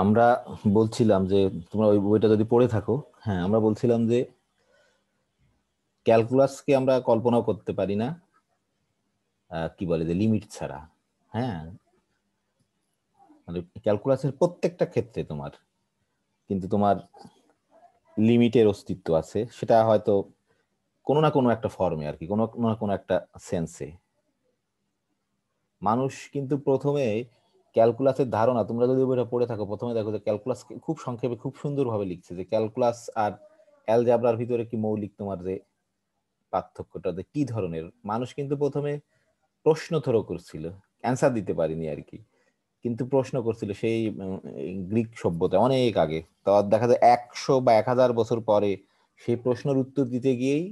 আমরা বলছিলাম যে তোমরা ওই বইটা যদি পড়ে থাকো, হ্যাঁ আমরা বলছিলাম যে ক্যালকুলাসকে আমরা কল্পনাও করতে পারি না কি বলে যে লিমিট ছাড়া। হ্যাঁ, মানে ক্যালকুলাসের প্রত্যেকটা ক্ষেত্রে তোমার কিন্তু তোমার লিমিটের অস্তিত্ব আছে, সেটা হয়তো কোনো না কোনো একটা ফর্মে আর কি, কোনো না কোনো একটা সেন্সে। মানুষ কিন্তু প্রথমে ক্যালকুলাসের ধারণা, তোমরা যদি বইটা পড়ে থাকো প্রথমে দেখো যে ক্যালকুলাস খুব সংক্ষেপে খুব সুন্দরভাবে লিখছে যে ক্যালকুলাস আর অ্যালজাবরার ভিতরে কি মৌলিক তোমার যে পার্থক্যটা যে কি ধরনের। মানুষ কিন্তু প্রথমে প্রশ্ন থ্রো করছিল, অ্যান্সার দিতে পারিনি আর কি, কিন্তু প্রশ্ন করছিল সেই গ্রিক সভ্যতা অনেক আগে। তো দেখা যায় 100 বা 1000 বছর পরে সেই প্রশ্নের উত্তর দিতে গিয়েই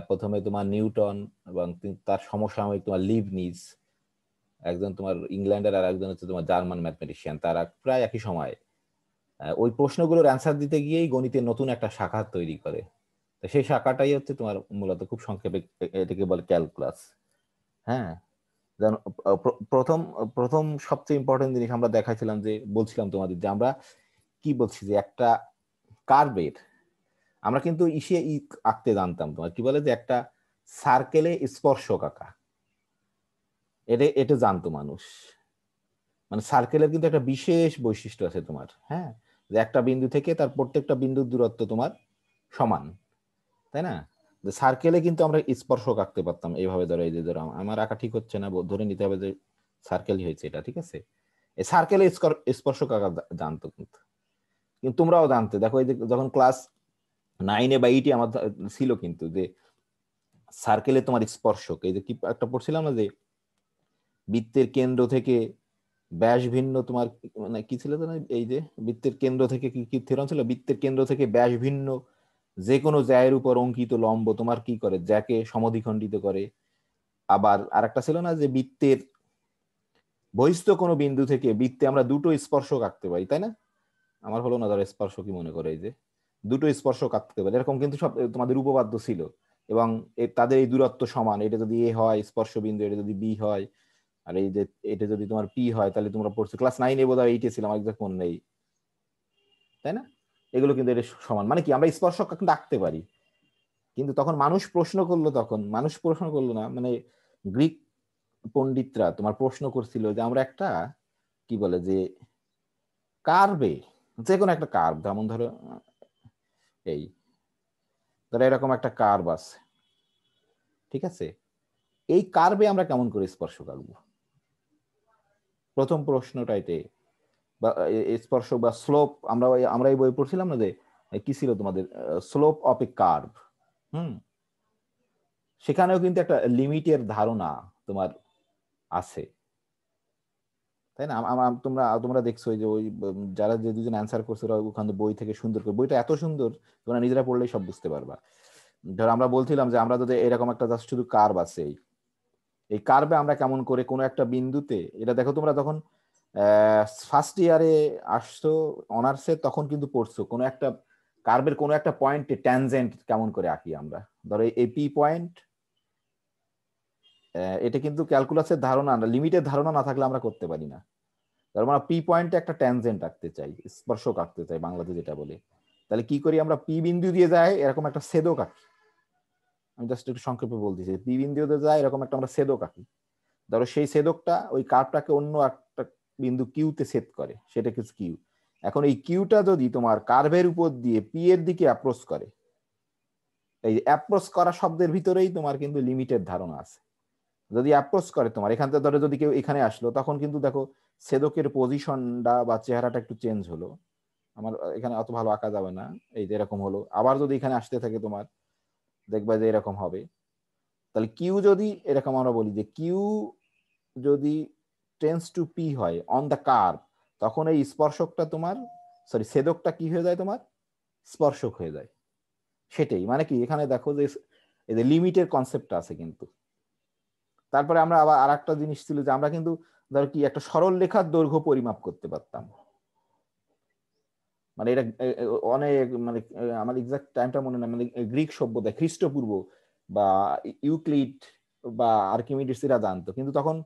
প্রথমে তোমার নিউটন এবং তার সমসাময়িক তোমার লিবনিজ, একজন তোমার ইংল্যান্ডের আর একজন হচ্ছে তোমার জার্মান ম্যাথমেটিশিয়ান, তারা প্রায় একই সময় ওই প্রশ্নগুলোর অ্যান্সার দিতে গিয়েই গণিতের নতুন একটা শাখা তৈরি করে। তো সেই শাখাটাই হচ্ছে তোমার মূলত খুব সংক্ষেপে এটাকে বলে ক্যালকুলাস। হ্যাঁ, যেন প্রথম প্রথম সবচেয়ে ইম্পর্টেন্ট জিনিস আমরা দেখাইছিলাম, যে বলছিলাম তোমাদের যে আমরা কি বলছি যে একটা কার্ভের, আমরা কিন্তু ইসে আঁকতে জানতাম, তোমার কি বলে যে একটা সার্কেলে স্পর্শক আঁকা, এটা এটা জানতো মানুষ। মানে সার্কেলের কিন্তু একটা বিশেষ বৈশিষ্ট্য আছে তোমার, হ্যাঁ, যে একটা বিন্দু থেকে তার প্রত্যেকটা বিন্দুর দূরত্ব তোমার সমান, তাই না? সার্কেলে কিন্তু আমরা স্পর্শক আঁকতে পারতাম এইভাবে, ধরো এই যে ধরো আমার আঁকা ঠিক হচ্ছে না, ধরে নিতে হবে যে সার্কেলই হয়েছে এটা, ঠিক আছে। এই সার্কেলে স্পর্শক আঁকা জানতো কিন্তু, কিন্তু তোমরাও জানতে দেখো এই যে যখন ক্লাস 9-এ বা 8-এ আমার ছিল কিন্তু যে সার্কেলে তোমার স্পর্শক, এই যে কি একটা পড়ছিলাম না, যে বৃত্তের কেন্দ্র থেকে ব্যাস ভিন্ন তোমার, মানে কি ছিল না, এই যে বৃত্তের কেন্দ্র থেকে কি কি থিওরাম ছিল, বৃত্তের কেন্দ্র থেকে ব্যাস ভিন্ন যে কোনো জ্যায়ের উপর অঙ্কিত লম্ব তোমার কি করে, জ্যাকে সমদ্বিখণ্ডিত করে। আবার আরেকটা ছিল না, যে বৃত্তের বহিস্থ কোনো বিন্দু থেকে বৃত্তে আমরা দুটো স্পর্শক আঁকতে পারি, তাই না? আমার হলো না, ধরো স্পর্শ কি মনে করে এই যে দুটো স্পর্শক আঁকতে পারি, এরকম কিন্তু সব তোমাদের উপপাদ্য ছিল। এবং তাদের এই দূরত্ব সমান, এটা যদি এ হয় স্পর্শ বিন্দু, এটা যদি বি হয়, আর এই যে এটা যদি তোমার পি হয়, তাহলে তোমরা পড়ছো ক্লাস 9-এ বোধহয় 8-এ ছিলাম, এক্সাক্ট মনে নেই, তাই না? এগুলো কিন্তু এটা সমান, মানে কি আমরা স্পর্শক কিন্তু আঁকতে পারি। কিন্তু তখন মানুষ প্রশ্ন করলো, তখন মানুষ প্রশ্ন করলো না, মানে গ্রিক পণ্ডিতরা তোমার প্রশ্ন করছিল যে আমরা একটা কি বলে যে কার্ভে, যে কোনো একটা কার্ভ, যেমন ধরো এই ধরো এরকম একটা কার্ভ আছে, ঠিক আছে, এই কার্ভে আমরা কেমন করে স্পর্শক আঁকবো? প্রথম প্রশ্নটা এটাই। বা স্পর্শক বা স্লোপ, আমরা এই বই পড়ছিলাম না যে কি ছিল তোমাদের, স্লোপ অফ এ কার্ভ। হুম, সেখানেও কিন্তু একটা লিমিটের ধারণা তোমার আছে, তাই না? তোমরা তোমরা দেখছো যে ওই যারা যে দুজন অ্যান্সার করছে ওরা ওখানে বই থেকে সুন্দর করে, বইটা এত সুন্দর তোমরা নিজেরা পড়লেই সব বুঝতে পারবা। ধর আমরা বলছিলাম যে আমরা যদি এরকম একটা জাস্ট শুধু কার্ভ আছে, এই কার্ভে আমরা কেমন করে কোনো একটা বিন্দুতে, এটা দেখো তোমরা তখন ফার্স্ট ইয়ারে আসছো অনার্সে, তখন কিন্তু পড়ছো কোনো একটা কার্ভের কোনো একটা পয়েন্টে ট্যানজেন্ট কেমন করে আঁকি আমরা। ধরো এই পি পয়েন্ট, এটা কিন্তু ক্যালকুলাসের ধারণা না, লিমিটের ধারণা না থাকলে আমরা করতে পারি না। তার মানে পি পয়েন্টে একটা ট্যানজেন্ট আঁকতে চাই, স্পর্শক আঁকতে চাই বাংলাতে যেটা বলে, তাহলে কি করি আমরা, পি বিন্দু দিয়ে যায় এরকম একটা ছেদক আঁকি। আমি জাস্ট একটু সংক্ষেপে বলতেছি, পি বিন্দু দিয়ে যায় এরকম একটা আমরা ছেদক আঁকি। ধরো সেই ছেদকটা ওই কার্ভটাকে অন্য একটা বিন্দু কিউতে ছেদ করে, সেটা কি কিউ। এখন এই কিউটা যদি তোমার কার্ভের উপর দিয়ে পি এর দিকে অ্যাপ্রোচ করে, এই অ্যাপ্রোচ করা শব্দের ভিতরেই তোমার কিন্তু লিমিটের ধারণা আছে। যদি অ্যাপ্রোচ করে তোমার এখান থেকে, ধরো যদি কেউ এখানে আসলো, তখন কিন্তু দেখো ছেদকের পজিশনটা বা চেহারাটা একটু চেঞ্জ হলো। আমার এখানে অত ভালো আঁকা যাবে না, এই যে এরকম হলো, আবার যদি এখানে আসতে থাকে তোমার দেখবা যে এরকম হবে। তাহলে কিউ যদি এরকম আমরা বলি যে কিউ যদি টেন্স টু পি হয় অন দ্য কার্ভ, তখন এই স্পর্শকটা তোমার, সরি ছেদকটা কি হয়ে যায় তোমার, স্পর্শক হয়ে যায়। সেটাই মানে কি, এখানে দেখো যে এই যে লিমিটের কনসেপ্টটা আছে কিন্তু। তারপরে আমরা আবার আর একটা জিনিস ছিল যে আমরা কিন্তু ধরো কি একটা সরল রেখার দৈর্ঘ্য পরিমাপ করতে পারতাম। মানে এটা অনেক মানে আমার এক্সাক্ট টাইমটা মনে নাই, মানে গ্রিক সভ্যতা খ্রিস্টপূর্ব বা ইউক্লিড বা আর্কিমিডিস এরা জানতো, কিন্তু তখন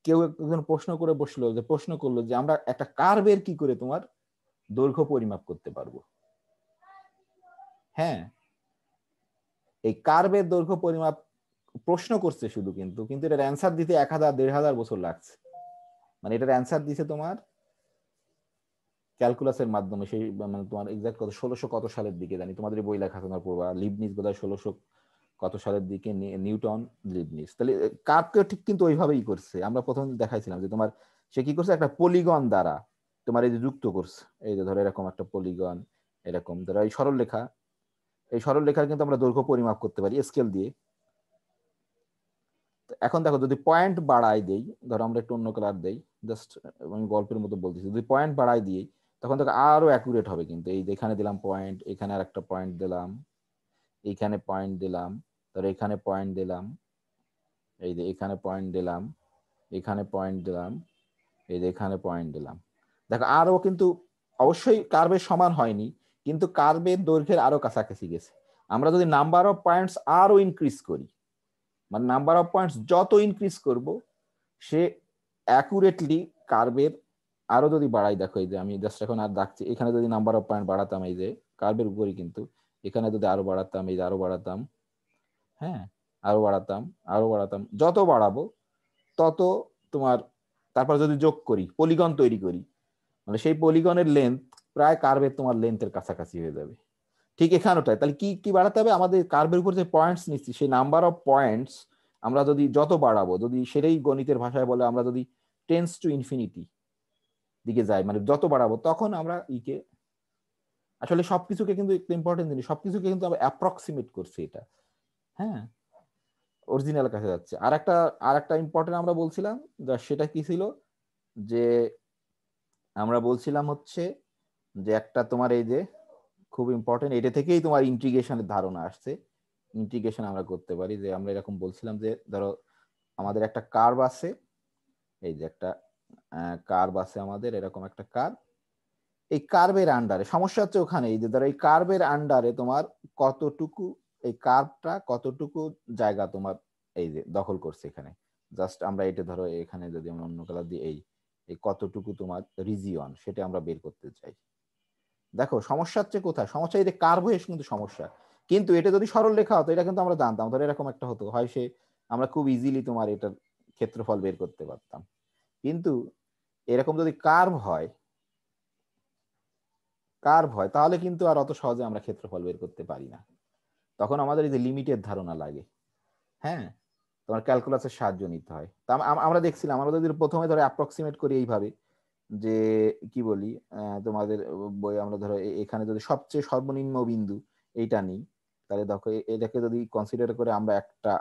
কেউ একজন প্রশ্ন করলো যে আমরা একটা কার্ভের কি করে তোমার দৈর্ঘ্য পরিমাপ করতে পারবো। হ্যাঁ, এই কার্ভের দৈর্ঘ্য পরিমাপ প্রশ্ন করছে শুধু, কিন্তু এটার অ্যান্সার দিতে 1000-1500 বছর লাগছে। মানে এটার অ্যান্সার দিছে তোমার ক্যালকুলাসের মাধ্যমে, সেই মানে তোমার এক্সাক্ট কত 1600 কত সালের দিকে জানি, তোমাদের বই লেখা আছে না পড়বা, লিবনিজ বোধহয় 1600 কত সালের দিকে, নিউটন লিবনিজ। তাহলে কার্ভকে ঠিক কিন্তু ওইভাবেই করছে। আমরা প্রথম দেখাইছিলাম যে তোমার সে কি করছে, একটা পলিগন দ্বারা তোমার এই যে যুক্ত করছে, এই যে ধরো এরকম একটা পলিগন, এরকম ধরো এই সরল লেখার কিন্তু আমরা দৈর্ঘ্য পরিমাপ করতে পারি স্কেল দিয়ে। এখন দেখো যদি পয়েন্ট বাড়াই দেই, ধরো আমরা একটু অন্য কালার দেই, জাস্ট আমি গল্পের মতো বলতেছি, যদি পয়েন্ট বাড়াই দিই তখন দেখো আরো অ্যাকুরেট হবে কিন্তু। এই যেখানে দিলাম পয়েন্ট, এখানে আর একটা পয়েন্ট দিলাম, এইখানে পয়েন্ট দিলাম, ধরো এখানে পয়েন্ট দিলাম, এই যে এখানে পয়েন্ট দিলাম, এখানে পয়েন্ট দিলাম, এই যে এখানে পয়েন্ট দিলাম, দেখো আরো কিন্তু অবশ্যই কার্ভের সমান হয়নি, কিন্তু কার্ভের দৈর্ঘ্যের আরো কাছাকাছি গেছে। আমরা যদি নাম্বার অফ পয়েন্টস আরো ইনক্রিজ করি, মানে নাম্বার অফ পয়েন্টস যত ইনক্রিজ করব সে অ্যাকুরেটলি কার্ভের আরো যদি বাড়াই, দেখো এই যে আমি জাস্ট এখন আর ডাকছি, এখানে যদি নাম্বার অফ পয়েন্ট বাড়াতাম, এই যে কার্ভের উপরই কিন্তু, এখানে যদি আরো বাড়াতাম, এই যে আরো বাড়াতাম, হ্যাঁ আরো বাড়াতাম, আরো বাড়াতাম, যত বাড়াবো তত তোমার, তারপর যদি যোগ করি পলিগন তৈরি করি, মানে সেই পলিগনের লেন্থ প্রায় কার্ভের তোমার লেন্থের কাছাকাছি হয়ে যাবে। ঠিক এখানেটাই তাহলে কি কি বাড়াতে হবে, আমাদের কার্ভের উপর যে পয়েন্টস নিচ্ছি সেই নাম্বার অফ পয়েন্টস আমরা যদি যত বাড়াবো, যদি সেটাই গণিতের ভাষায় বলে আমরা যদি টেন্স টু ইনফিনিটি দিকে যাই, মানে যত বাড়াবো তখন আমরা ইকে আসলে সবকিছুকে কিন্তু একটা ইম্পর্টেন্ট জিনিস, সবকিছুকে কিন্তু আমরা অ্যাপ্রক্সিমেট করছি এটা, হ্যাঁ অরিজিনাল কাছে যাচ্ছে। আর একটা ইম্পর্টেন্ট আমরা বলছিলাম, সেটা কি ছিল, যে আমরা বলছিলাম হচ্ছে যে একটা তোমার এই যে খুব ইম্পর্টেন্ট, এটা থেকেই তোমার ইন্টিগ্রেশনের ধারণা আসছে। ইন্টিগ্রেশন আমরা করতে পারি, যে আমরা এরকম বলছিলাম যে ধরো আমাদের একটা কার্ভ আছে, এই যে একটা কার্ভ আছে আমাদের, এরকম একটা কার্ভ, এই কার্ভের আন্ডারে সমস্যা হচ্ছে ওখানে, এই যে ধরো এই কার্ভের আন্ডারে তোমার কতটুকু, এই কার্ভটা কতটুকু জায়গা তোমার এই যে দখল করছে এখানে, জাস্ট আমরা এটা ধরো এখানে যদি আমরা অন্য কালার দিই, এই কতটুকু তোমার রিজিয়ন সেটা আমরা বের করতে চাই। দেখো সমস্যা হচ্ছে কোথায়, সমস্যা এই যে কার্ভ হয়ে কিন্তু সমস্যা, কিন্তু এটা যদি সরল লেখা হতো এটা কিন্তু আমরা জানতাম, ধরো এরকম একটা হতো হয়, সে আমরা খুব ইজিলি তোমার এটার ক্ষেত্রফল বের করতে পারতাম। কিন্তু এরকম যদি কার্ভ হয় তাহলে কিন্তু আর অত সহজে আমরা ক্ষেত্রফল বের করতে পারি না, তখন আমাদের এই যে লিমিটের ধারণা লাগে, হ্যাঁ তোমার ক্যালকুলাসের সাহায্য নিতে হয়। তা আমরা দেখছিলাম, আমরা যদি প্রথমে ধরো অ্যাপ্রক্সিমেট করি এইভাবে, যে কি বলি তোমাদের বই আমরা ধরো এখানে যদি সবচেয়ে সর্বনিম্ন বিন্দু এইটা নিই, তাহলে দেখো এটাকে যদি কনসিডার করে আমরা একটা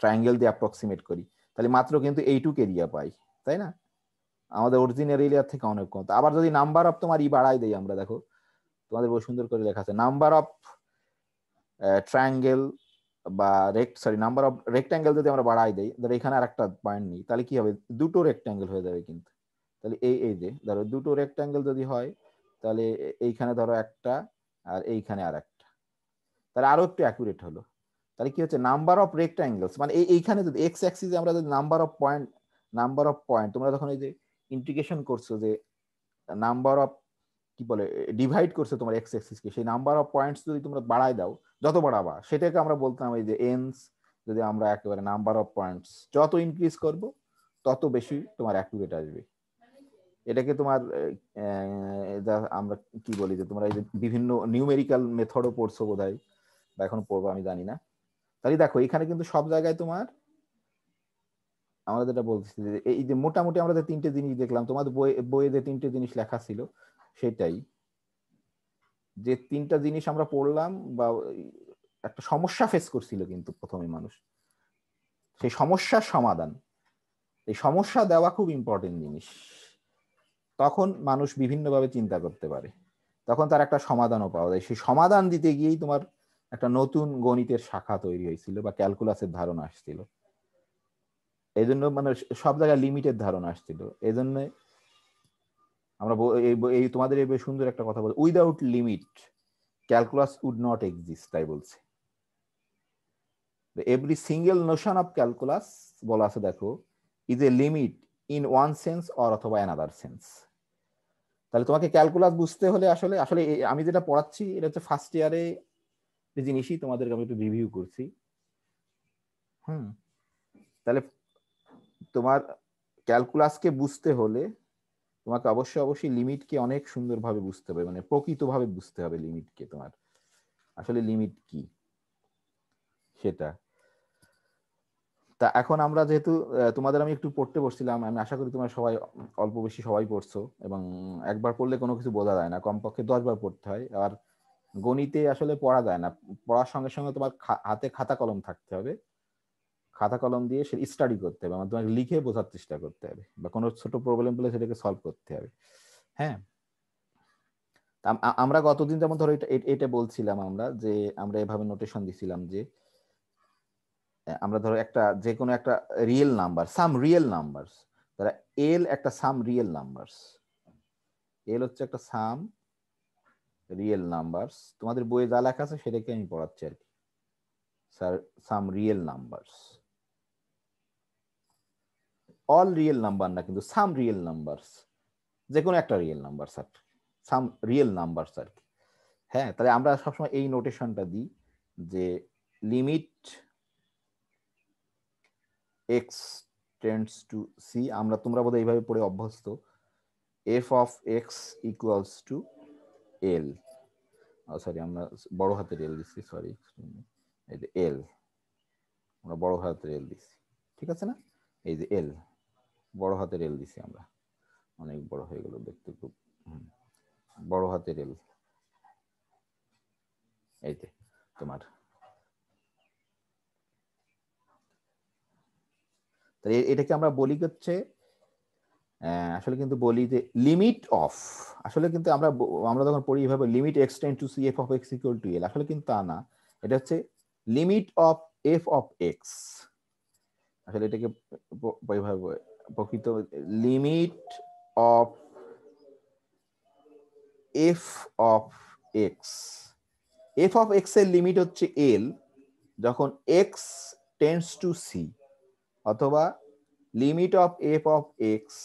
ট্রায়াঙ্গেল দিয়ে অ্যাপ্রক্সিমেট করি, তাহলে মাত্র কিন্তু এইটুক এরিয়া পাই, তাই না, আমাদের অরিজিনাল এরিয়া থেকে অনেক কম। আবার যদি নাম্বার অফ তোমার বাড়াই দেই আমরা, দেখো তোমাদের বই সুন্দর করে লেখা আছে, নাম্বার অফ ট্রায়াঙ্গেল বা নাম্বার অফ রেক্ট্যাঙ্গেল যদি আমরা বাড়াই দেই, ধরো এখানে আর একটা পয়েন্ট নিই, তাহলে কি হবে, দুটো রেক্ট্যাঙ্গেল হয়ে যাবে কিন্তু। তাহলে এই যে ধরো দুটো রেক্ট্যাঙ্গেল যদি হয়, তাহলে এইখানে ধরো একটা আর এইখানে আর একটা, তাহলে আরো একটু অ্যাকুরেট হলো। তাহলে কি হচ্ছে, নাম্বার অফ রেক্ট্যাঙ্গেলস মানে এইখানে যদি এক্স অ্যাক্সিসে আমরা যদি নাম্বার অফ পয়েন্ট তোমরা যখন এই যে ইন্টিগ্রেশন করছো, যে নাম্বার অফ কি বলে ডিভাইড করছে তোমার এক্স অ্যাক্সিসকে, সেই নাম্বার অফ পয়েন্টস যদি তোমরা বাড়ায় দাও, যত বাড়াবা সেটাকে আমরা বলতাম এই যে এনস, যদি আমরা একেবারে নাম্বার অফ পয়েন্টস যত ইনক্রিজ করব তত বেশি তোমার অ্যাকুরেট আসবে। এটাকে তোমার আমরা কি বলি, যে তোমরা এই যে বিভিন্ন নিউমেরিক্যাল মেথডও পড়ছো বোধহয়, বা এখন পড়বো আমি জানি না। তাহলে দেখো এখানে কিন্তু সব জায়গায় তোমার আমরা যেটা বলছি, যে এই যে মোটামুটি আমরা যে তিনটে জিনিস দেখলাম, তোমাদের বইয়ে যে তিনটে জিনিস লেখা ছিল সেটাই, যে তিনটা জিনিস আমরা পড়লাম, বা একটা সমস্যা ফেস করছিল কিন্তু প্রথমে মানুষ, সেই সমস্যার সমাধান, এই সমস্যা দেওয়া খুব ইম্পর্টেন্ট জিনিস, তখন মানুষ বিভিন্নভাবে চিন্তা করতে পারে, তখন তার একটা সমাধানও পাওয়া যায়, সেই সমাধান দিতে গিয়েই তোমার একটা নতুন গণিতের শাখা তৈরি হয়েছিল বা ক্যালকুলাসের ধারণা আসছিল। এই জন্য মানে সব জায়গায় লিমিটের ধারণা আসছিল, এই জন্য আমরা এই তোমাদের এই সুন্দর একটা কথা বল, without limit calculus would not exist, তাই বলছে। Every single notion of calculus বলা আছে দেখো, is a limit in one sense or অথবা অ্যানাদার সেন্স। তাহলে তোমাকে ক্যালকুলাস বুঝতে হলে আসলে আসলে আমি যেটা পড়াচ্ছি এটা হচ্ছে ফার্স্ট ইয়ারে জিনিসই তোমাদেরকে আমি একটু রিভিউ করছি। তাহলে তোমার ক্যালকুলাসকে বুঝতে হলে তোমাকে অবশ্যই লিমিটকে অনেক সুন্দরভাবে বুঝতে হবে, মানে প্রকৃতভাবে বুঝতে হবে লিমিটকে, তোমার আসলে লিমিট কি সেটা। তা এখন আমরা যেহেতু তোমাদের আমি একটু পড়তে বসছিলাম, আমি আশা করি তোমরা সবাই অল্প বেশি সবাই পড়ছো, এবং একবার পড়লে কোনো কিছু বোঝা যায় না, কমপক্ষে 10 বার পড়তে হয়। আর গণিতে আসলে পড়া যায় না, পড়ার সঙ্গে সঙ্গে তোমার হাতে খাতা কলম থাকতে হবে, খাতা কলম দিয়ে সে স্টাডি করতে হবে, মানে তোমাকে লিখে বোঝার চেষ্টা করতে হবে, বা কোনো ছোট প্রবলেম পেলে সেটাকে সলভ করতে হবে। হ্যাঁ, আমরা গতদিন যেমন ধরো এটা বলছিলাম আমরা, যে আমরা এভাবে নোটেশন দিছিলাম যে আমরা ধরো একটা যে কোনো একটা রিয়েল নাম্বার, সাম রিয়েল নাম্বারস, তারা এল একটা সাম রিয়েল নাম্বারস, এল হচ্ছে একটা সাম রিয়েল নাম্বারস, তোমাদের বইয়ে যা লেখা আছে সেটাকে আমি পড়াচ্ছি আর কি, sir some real numbers, all real number না কিন্তু সাম রিয়েল নাম্বারস, যে কোনো একটা real number sir, some real numbers আর কি। হ্যাঁ, তাহলে আমরা সবসময় এই নোটেশনটা দিই যে limit x tends to C, আমরা তোমরা বোধহয় এইভাবে পড়ে অভ্যস্ত, F of X equals to L, sorry আমরা বড় হাতের এল দিচ্ছি, সরি এই যে এল, আমরা বড় হাতের এল দিচ্ছি, ঠিক আছে না, এই যে এল বড় হাতের এল দিছি আমরা, অনেক বড় হয়ে গেল দেখতে খুব, বড় হাতের এল, এই যে তোমার, তাহলে এটাকে আমরা বলি হচ্ছে আসলে কিন্তু বলি যে লিমিট অফ, আসলে কিন্তু আমরা আমরা যখন পড়ি এভাবে limit x tend to c f of x equal to L, আসলে কিন্তু তা না, এটা হচ্ছে limit of f of x, আসলে এটাকে প্রকৃত limit of f of x, f of x এর লিমিট হচ্ছে এল যখন এক্স টেন্ডস টু সি, অথবা limit of f of x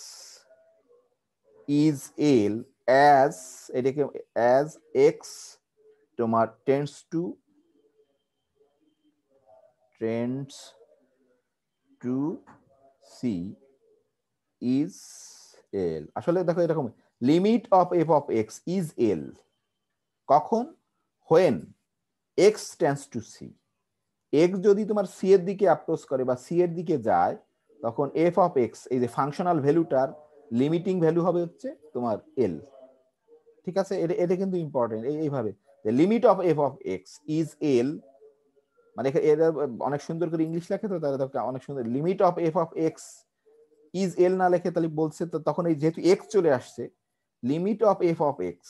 is L as, এটাকে অ্যাজ এক্স তোমার tends to c is L, আসলে দেখো এরকম limit of f of x is l কখন, when x tends to c, x যদি তোমার C এর দিকে অ্যাপ্রোচ করে বা সি এর দিকে যায়, তখন এফ অফ এক্স এই যে ফাংশনাল ভ্যালুটার লিমিটিং ভ্যালু হবে হচ্ছে তোমার এল, ঠিক আছে, এটা কিন্তু ইম্পর্টেন্ট, এইভাবে limit of f of x is l, মানে এরা অনেক সুন্দর করে ইংলিশ লেখে তো তারা অনেক সুন্দর, limit of f of x is এল না লেখে তাহলে বলছে তো, তখন এই যেহেতু এক্স চলে আসছে, limit of f of x,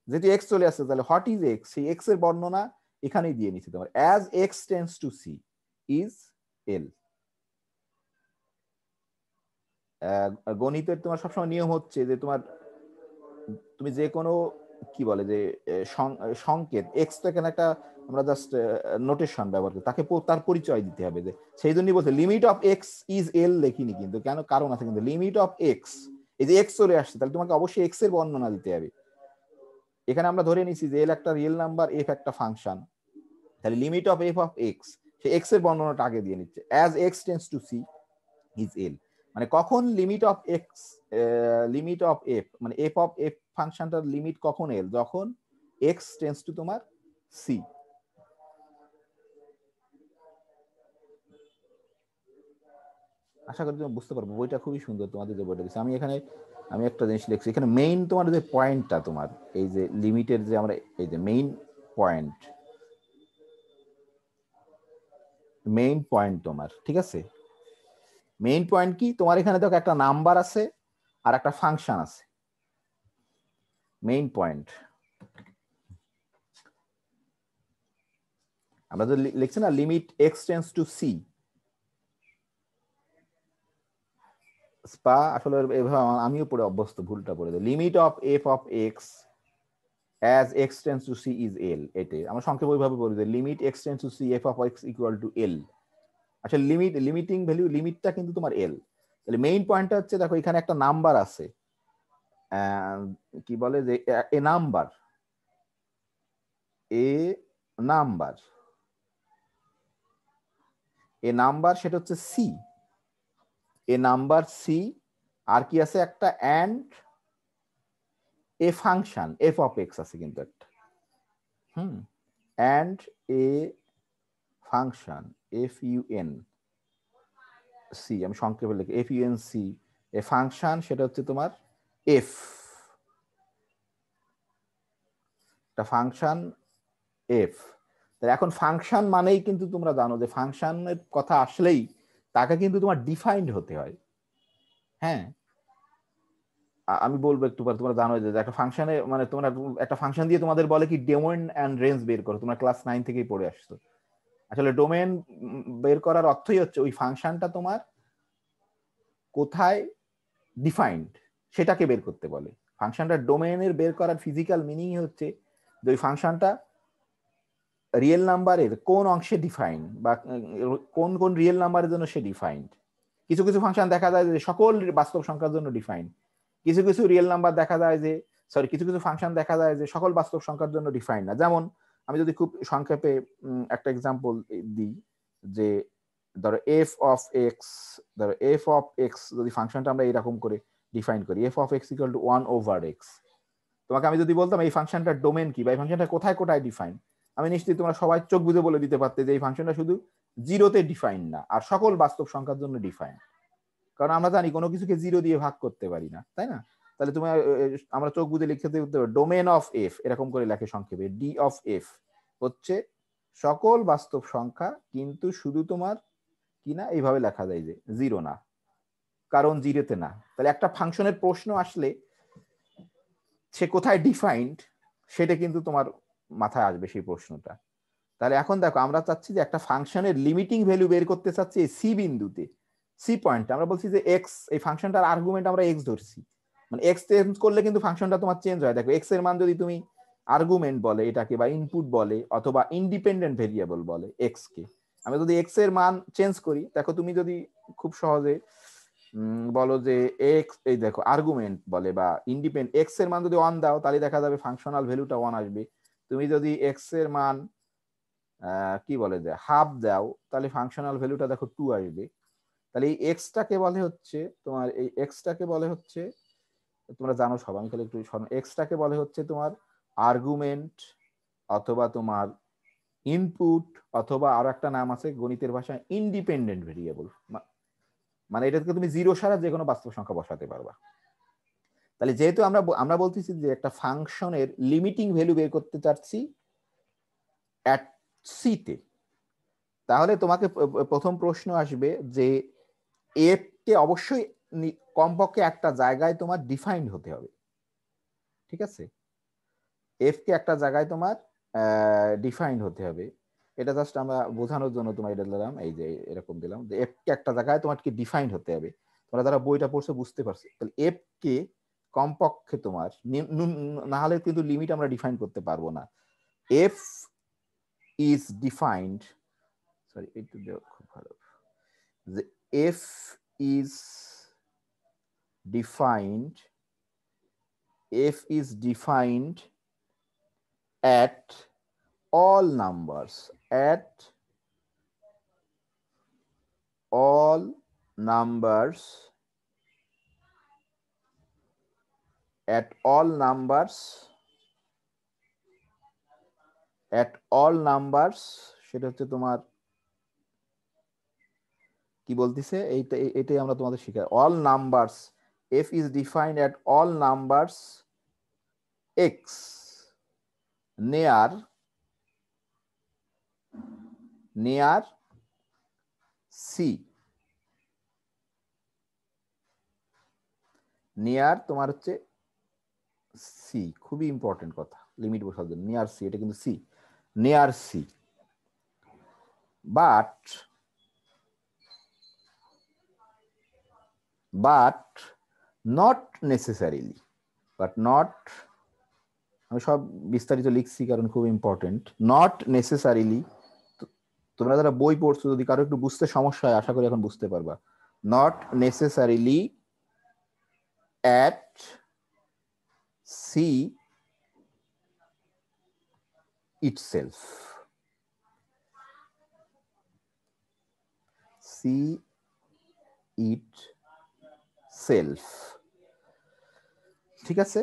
যেহেতু এক্স চলে আসছে তাহলে হোয়াট ইজ এক্স, সেই এক্স এর বর্ণনা এখানেই দিয়ে নিচ্ছে তোমার, as x tends to c is l. গণিতের তোমার সবসময় নিয়ম হচ্ছে যে তোমার তুমি যে কোনো কি বলে যে সংকেত, এক্স তো এখানে একটা আমরা জাস্ট নোটেশন ব্যবহার করি, তাকে তার পরিচয় দিতে হবে, যে সেই জন্যই বলছে limit of x is L লেখিনি কিন্তু, কেন কারণ আছে কিন্তু, লিমিট অফ এক্স এই যে এক্স চলে আসছে তাহলে তোমাকে অবশ্যই এক্স এর বর্ণনা দিতে হবে, এখানে আমরা ধরে নিছি যে এল একটা রিয়েল নাম্বার, এফ একটা ফাংশন, তাহলে limit of f of x সেই এক্স এর বর্ণনাটা আগে দিয়ে নিচ্ছে, as x tends to c is l, মানে কখন limit of x, limit of f মানে এফ অফ এফ ফাংশনটার লিমিট কখন এল, যখন এক্স টেন্ডস টু তোমার সি। আশা করি তুমি বুঝতে পারবো, বইটা খুবই সুন্দর, তোমাদের যে বইটা দিচ্ছি আমি এখানে, আমি একটা জিনিস লিখছি এখানে, মেইন তোমার যে পয়েন্টটা তোমার এই যে লিমিটের যে আমরা এই যে মেইন পয়েন্ট তোমার, ঠিক আছে, মেইন পয়েন্ট কি তোমার, এখানে দেখো একটা নাম্বার আছে আর একটা ফাংশন আছে, মেইন পয়েন্ট আমরা যে লিখছি না limit x tends to c, স্পা আসলে এভাবে আমিও পড়ে অভ্যস্ত, ভুলটা পড়ে দেয়, limit of f of x as x tends to c is L, এটাই আমরা সংক্ষেপে ওইভাবে বলি যে limit x tends to c f of x equal to L, আসলে লিমিটিং ভ্যালু লিমিটটা কিন্তু তোমার এল, তাহলে মেইন পয়েন্টটা হচ্ছে দেখো এখানে একটা নাম্বার আছে, কি বলে যে এ নাম্বার সেটা হচ্ছে সি, এ নাম্বার সি, আর কি আছে একটা and a function f of x আছে কিন্তু একটা, and a function f u n c, আমি সংক্ষেপে লিখি f u n c, a function সেটা হচ্ছে তোমার এফ, একটা ফাংশন এফ। এখন ফাংশন মানেই কিন্তু তোমরা জানো যে ফাংশনের কথা আসলেই তাকে কিন্তু তোমার ডিফাইন্ড হতে হয়। হ্যাঁ, আমি বলবো একটু পর, তোমরা জানো যে একটা ফাংশনে মানে তোমরা একটা ফাংশন দিয়ে তোমাদের বলে কি ডোমেইন এন্ড রেঞ্জ বের করো, তোমরা ক্লাস 9 থেকেই পড়ে আসছো। আসলে ডোমেইন বের করার অর্থই হচ্ছে ওই ফাংশনটা তোমার কোথায় ডিফাইন্ড সেটাকে বের করতে বলে। ফাংশনটা ডোমেইনের বের করার ফিজিক্যাল মিনিং হচ্ছে যে ওই ফাংশনটা রিয়েল নাম্বারের কোন অংশে ডিফাইন, বা কোন কোন রিয়েল নাম্বারের জন্য সে ডিফাইন্ড। কিছু কিছু ফাংশন দেখা যায় যে সকল বাস্তব সংখ্যার জন্য ডিফাইন, কিছু কিছু রিয়েল নাম্বার দেখা যায় যে কিছু কিছু ফাংশন দেখা যায় যে সকল বাস্তব সংখ্যার জন্য ডিফাইন না। যেমন আমি যদি খুব সংক্ষেপে একটা এক্সাম্পল দিই, যে ধরো এফ অফ এক্স যদি ফাংশনটা আমরা এরকম করে ডিফাইন করি, F of x equal two 1/x, তোমাকে আমি যদি বলতাম এই ফাংশনটার ডোমেন কি বা এই ফাংশনটা কোথায় কোথায় ডিফাইন, আমি নিশ্চিত তোমরা সবাই চোখ বুঝে বলে দিতে পারতে যে এই ফাংশনটা শুধু জিরোতে ডিফাইন না, আর সকল বাস্তব সংখ্যার জন্য ডিফাইন। কারণ আমরা জানি কোনো কিছুকে জিরো দিয়ে ভাগ করতে পারি না, তাই না? তাহলে তুমি আমরা চোখ বুঝে লিখতে দিতে পারি ডোমেন অফ এফ, এরকম করে লেখে সংক্ষেপে ডি অফ এফ হচ্ছে সকল বাস্তব সংখ্যা, কিন্তু শুধু তোমার কি না এইভাবে লেখা যায় যে জিরো না, কারণ জিরোতে না। তাহলে একটা ফাংশনের প্রশ্ন আসলে সে কোথায় ডিফাইন্ড সেটা কিন্তু তোমার মাথায় আসবে সেই প্রশ্নটা। তাহলে এখন দেখো আমরা চাচ্ছি যে একটা ফাংশনের লিমিটিং ভ্যালু বের করতে চাচ্ছি এই সি বিন্দুতে, সি পয়েন্ট। আমরা বলছি যে এক্স, এই ফাংশনটার আর্গুমেন্ট আমরা এক্স ধরছি, মানে এক্স চেঞ্জ করলে কিন্তু ফাংশনটা তোমার চেঞ্জ হয়। দেখো এক্স এর মান যদি তুমি আর্গুমেন্ট বলে এটাকে, বা ইনপুট বলে, অথবা ইন্ডিপেন্ডেন্ট ভেরিয়েবল বলে এক্স কে, আমি যদি এক্স এর মান চেঞ্জ করি, দেখো তুমি যদি খুব সহজে বলো যে এক্স, এই দেখো আর্গুমেন্ট বলে বা ইন্ডিপেন্ডেন্ট, এক্স এর মান যদি 1 দাও তাহলে দেখা যাবে ফাংশনাল ভ্যালুটা 1 আসবে। তুমি যদি এক্স এর মান কি বলে যে হাফ দাও তাহলে ফাংশনাল ভ্যালুটা দেখো 2 আসবে। তাহলে এই এক্সটাকে বলে হচ্ছে তোমার, এই এক্সটাকে বলে হচ্ছে, তোমরা জানো সব, আমি খালি একটু এক্সটাকে বলে হচ্ছে তোমার আর্গুমেন্ট, অথবা তোমার ইনপুট, অথবা আরো একটা নাম আছে গণিতের ভাষায় ইন্ডিপেন্ডেন্ট ভেরিয়েবল, মানে এটাকে তুমি জিরো ছাড়া যে কোনো বাস্তব সংখ্যা বসাতে পারবা। তাহলে যেহেতু আমরা বলতেছি যে একটা ফাংশনের লিমিটিং ভ্যালু বের করতে চাচ্ছি অ্যাট সি তে, তাহলে তোমাকে প্রথম প্রশ্ন আসবে যে এফ কে অবশ্যই কমপক্ষে একটা জায়গায় তোমার ডিফাইন্ড হতে হবে, ঠিক আছে? এফ কে একটা জায়গায় তোমার ডিফাইন্ড হতে হবে। এটা জাস্ট আমরা বোঝানোর জন্য তোমার এটা দিলাম, এই যে এরকম দিলাম যে এফ কে একটা জায়গায় তোমার কি ডিফাইন্ড হতে হবে। তোমরা যারা বইটা পড়ছো বুঝতে পারছো, তাহলে এফ কে কমপক্ষে তোমার, না হলে কিন্তু লিমিট আমরা ডিফাইন করতে পারবো না। এফ ইজ ডিফাইন্ড, সরি একটু খুব ভালো, যে f is defined f is defined at all numbers, at all numbers, at all numbers, at all numbers, সেটা হচ্ছে তোমার কি বলতেছে, এইটাই আমরা তোমাদের শিখাই। all numbers, f is defined at all numbers x near c, near তোমার হচ্ছে সি, খুবই ইম্পর্টেন্ট কথা লিমিট বসার জন্য, নিয়ার সি, এটা কিন্তু c, near c, but not necessarily, but not, আমি সব বিস্তারিত লিখছি কারণ খুব ইম্পর্টেন্ট, নট নেসেসারিলি। তোমরা যারা বই পড়ছো যদি কারো একটু বুঝতে সমস্যা হয়, আশা করি এখন বুঝতে পারবা, not necessarily at C itself. C itself, ঠিক আছে?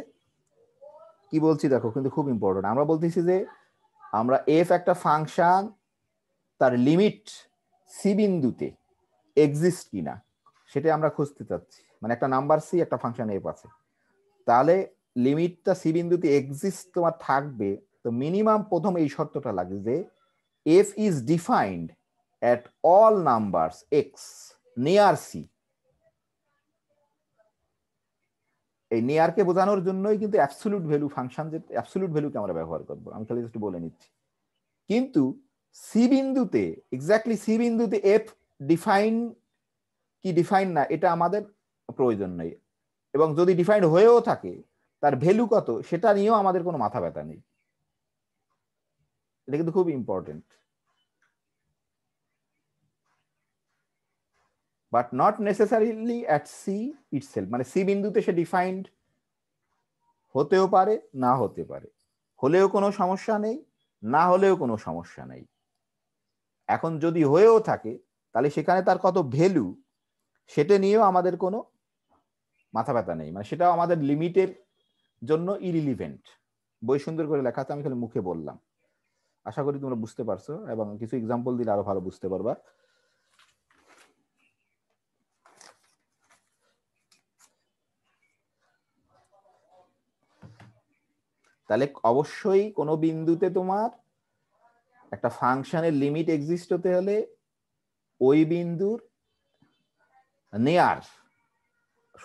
কি বলছি দেখো, কিন্তু খুব ইম্পর্টেন্ট। আমরা বলতেছি যে আমরা এফ একটা ফাংশন, তার লিমিট সি বিন্দুতে এক্সিস্ট কিনা সেটা আমরা খুঁজতে চাচ্ছি। মানে একটা নাম্বার সি, একটা ফাংশন এফ আছে, তাহলে লিমিটটা সি বিন্দুতে এক্সিস্ট তোমার থাকবে। তো মিনিমাম প্রথম এই শর্তটা লাগে যে f is defined at all numbers x near c. এই নিয়ারকে বোঝানোর জন্যই কিন্তু অ্যাবসলিউট ভ্যালু ফাংশন, যে অ্যাবসলিউট ভ্যালুকে আমরা ব্যবহার করবো, আমি খালি একটু বলে নিচ্ছি। কিন্তু সি বিন্দুতে, এক্স্যাক্টলি সি বিন্দুতে এফ ডিফাইন কি ডিফাইন না এটা আমাদের প্রয়োজন নেই, এবং যদি ডিফাইন্ড হয়েও থাকে তার ভ্যালু কত সেটা নিয়েও আমাদের কোনো মাথা ব্যথা নেই। এটা কিন্তু খুব important. But not necessarily at c itself, মানে সি বিন্দুতে সে ডিফাইন্ড হতেও পারে, না হতে পারে, হলেও কোনো সমস্যা নেই, না হলেও কোনো সমস্যা নেই। এখন যদি হয়েও থাকে তাহলে সেখানে তার কত ভ্যালু সেটা নিয়েও আমাদের কোনো মাথা ব্যথা নেই, মানে সেটাও আমাদের লিমিটের জন্য ইরিলিভেন্ট। বই সুন্দর করে লেখা আছে, আমি খালি মুখে বললাম। আশা করি তোমরা বুঝতে পারছো, এবং কিছু এক্সাম্পল দিলে আরো ভালো বুঝতে পারবা। তাহলে অবশ্যই কোনো বিন্দুতে তোমার একটা ফাংশনের লিমিট এক্সিস্ট হতে হলে ওই বিন্দুর নেয়ার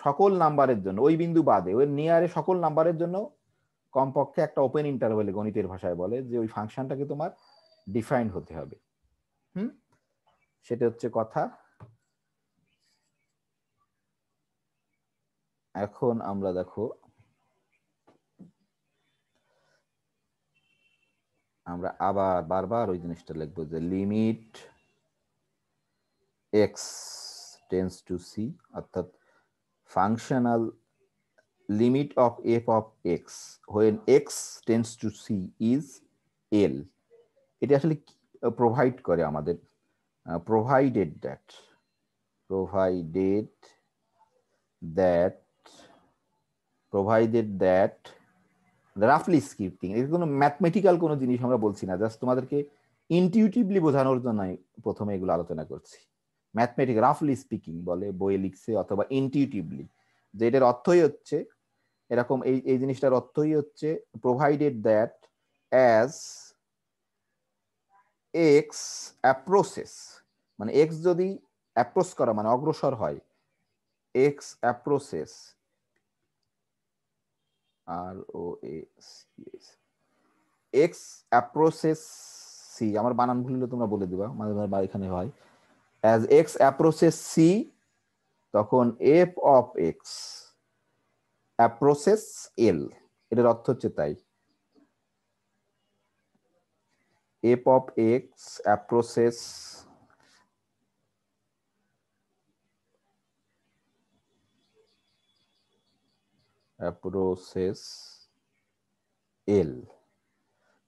সকল নাম্বারের জন্য, ওই বিন্দু বাদে ওই নেয়ারে সকল নাম্বারের জন্য কমপক্ষে একটা ওপেন ইন্টারভ্যালে, গণিতের ভাষায় বলে যে ওই ফাংশনটাকে তোমার ডিফাইন হতে হবে। সেটা হচ্ছে কথা। এখন আমরা দেখো, আমরা আবার বারবার ওই জিনিসটা লিখবো যে limit x tends to c, অর্থাৎ functional limit of f of x when x tends to c is L. এটা আসলে প্রোভাইড করে আমাদের, provided that রাফলি স্ক্রিপ্টিং, এর কোনো ম্যাথমেটিক্যাল কোনো জিনিস আমরা বলছি না, জাস্ট তোমাদেরকে ইনটিউটিভলি বোঝানোর জন্য প্রথমে এগুলো আলোচনা করছি। ম্যাথমেটিক রাফলি স্পিকিং বলে, বইয়ে লিখছে, অথবা ইনটিউটিভলি, যে এটার অর্থই হচ্ছে এরকম, এই জিনিসটার অর্থই হচ্ছে provided that as x approaches, মানে এক্স যদি অ্যাপ্রোচ করা মানে অগ্রসর হয়, এক্স অ্যাপ্রোচেস, আর ও এক্স অ্যাপ্রোচেস সি, আমার বানান ভুললে তোমরা বলে দিবা, মাঝে মাঝে এখানে হয়, অ্যাজ এক্স অ্যাপ্রোচেস সি, তখন এফ অফ এক্স অ্যাপ্রোচেস এল, এটার অর্থ হচ্ছে তাই। f of x approaches L,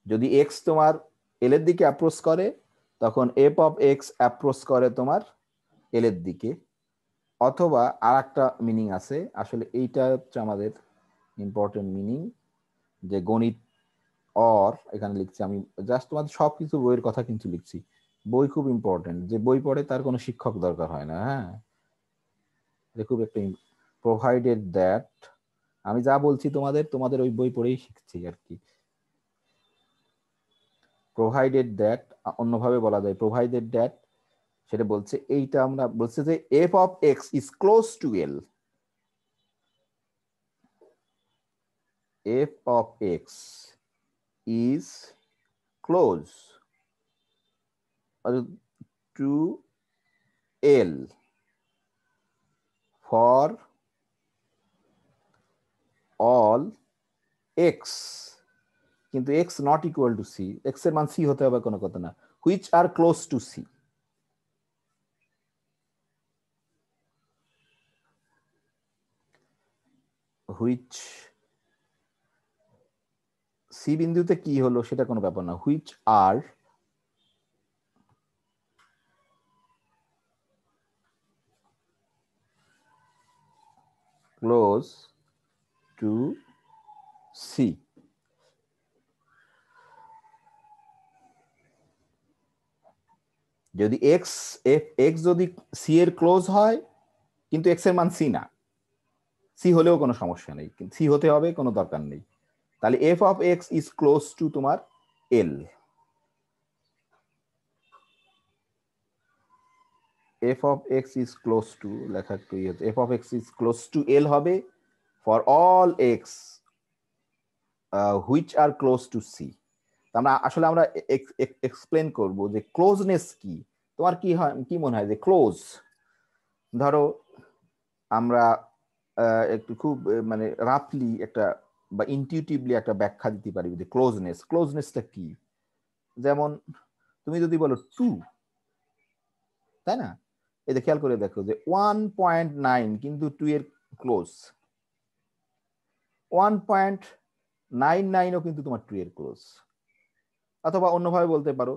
যদি x তোমার L এর দিকে অ্যাপ্রোচ করে তখন f of x অ্যাপ্রোচ করে তোমার L এর দিকে। অথবা আরেকটা মিনিং আছে, আসলে এইটা হচ্ছে আমাদের ইম্পর্টেন্ট মিনিং, যে গণিত অর এখানে লিখছি আমি, জাস্ট তোমাদের সবকিছু বইয়ের কথা কিন্তু লিখছি, বই খুব ইম্পর্টেন্ট, যে বই পড়ে তার কোনো শিক্ষক দরকার হয় না। হ্যাঁ, খুব একটা প্রোভাইডেড দ্যাট, আমি যা বলছি তোমাদের ওই বই পড়েই শিখছি আর কি। প্রোভাইডেড দ্যাট, অন্যভাবে বলা যায় প্রোভাইডেড দ্যাট, সেটা বলছে এইটা আমরা বলছে যে f of x is close to L, f of x is close to L for all x, কিন্তু x not equal to c, x এর মান সি হতে হবে কোনো কথা না, which are close to c. Which c বিন্দুতে কি হলো সেটা কোনো ব্যাপার না, which are close to c. যদি এক্স এক্স যদি সি এর ক্লোজ হয়, কিন্তু এক্স এর মান সি না, সি হলেও কোনো সমস্যা নেই, কিন্তু সি হতে হবে কোনো দরকার নেই, তাহলে f of x is close to তোমার L. F of x is close to, লেখা একটু f of x is close to L হবে for all x which are close to C. আমরা আসলে আমরা এক্সপ্লেন করব যে ক্লোজনেস কি। তোমার কি হয়, কি মনে হয় যে ক্লোজ, ধরো আমরা একটু খুব মানে রাফলি একটা বা ইনটিউটিভলি একটা ব্যাখ্যা দিতে পারি যে ক্লোজনেস, ক্লোজনেসটা কি। যেমন তুমি যদি বলো টু, তাই না, এই যে খেয়াল করে দেখো যে 1.9 কিন্তু 2 এর ক্লোজ, 1.99ও কিন্তু তোমার 2 এর ক্লোজ। অথবা অন্যভাবে বলতে পারো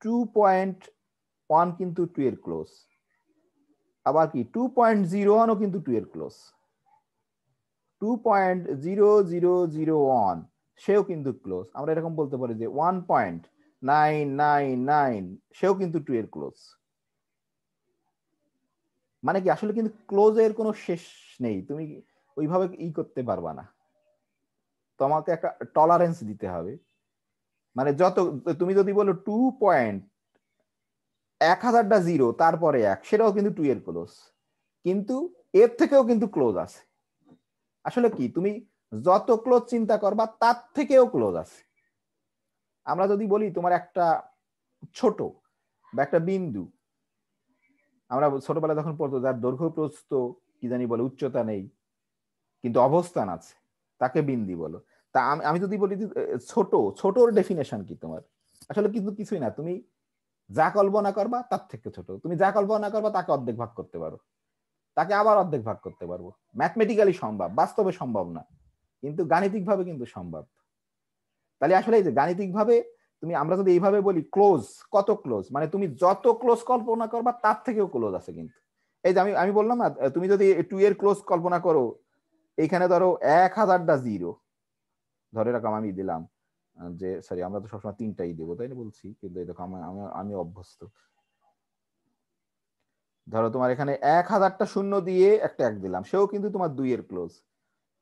2.1 কিন্তু 2 এর ক্লোজ, আবার কি 2.01ও কিন্তু 2 এর ক্লোজ, 2.0001 সেও কিন্তু ক্লোজ। আমরা এরকম বলতে পারি যে 1.999 সেও কিন্তু 2 এর ক্লোজ। মানে কি আসলে কিন্তু ক্লোজের কোনো শেষ নেই, তুমি ওইভাবে করতে পারবা না, তোমাকে একটা টলারেন্স দিতে হবে। মানে যত তুমি যদি বলো 2.1000টা জিরো তারপরে এক, সেটাও কিন্তু 2 এর ক্লোজ, কিন্তু এর থেকেও কিন্তু ক্লোজ আছে। আসলে কি তুমি যত ক্লোজ চিন্তা করবা তার থেকেও ক্লোজ আছে। আমরা যদি বলি তোমার একটা ছোট বা একটা বিন্দু, আমরা ছোটবেলায় যখন পড়তো যার দৈর্ঘ্য প্রস্থ কি জানি বলে, উচ্চতা নেই কিন্তু অবস্থান আছে, তাকে বিন্দু বলো। তা আমি যদি বলি ছোট, ছোটর ডেফিনেশন কি তোমার, আসলে কিন্তু কিছুই না, তুমি যা কল্পনা করবা তার থেকে ছোট, তুমি যা কল্পনা করবা তাকে অর্ধেক ভাগ করতে পারো, তাকে আবার অর্ধেক ভাগ করতে পারবো, ম্যাথমেটিক্যালি সম্ভব, বাস্তবে সম্ভব না কিন্তু গাণিতিক ভাবে কিন্তু সম্ভব। তাহলে আসলে এই যে গাণিতিক ভাবে তুমি, আমরা যদি এইভাবে বলি ক্লোজ, কত ক্লোজ, মানে তুমি যত ক্লোজ কল্পনা করবা তার থেকেও ক্লোজ আছে কিন্তু। এই যে আমি আমি বললাম না, তুমি যদি 2 এর ক্লোজ কল্পনা করো, এইখানে ধরো 1000টা জিরো, ধরে রাখলাম আমি দিলাম যে সরি আমরা তো সবসময় 3টাই দেবো তাই না বলছি, কিন্তু এই দেখো আমি অভ্যস্ত। ধরো তোমার এখানে 1000টা শূন্য দিয়ে একটা এক দিলাম, সেও কিন্তু তোমার 2 এর ক্লোজ।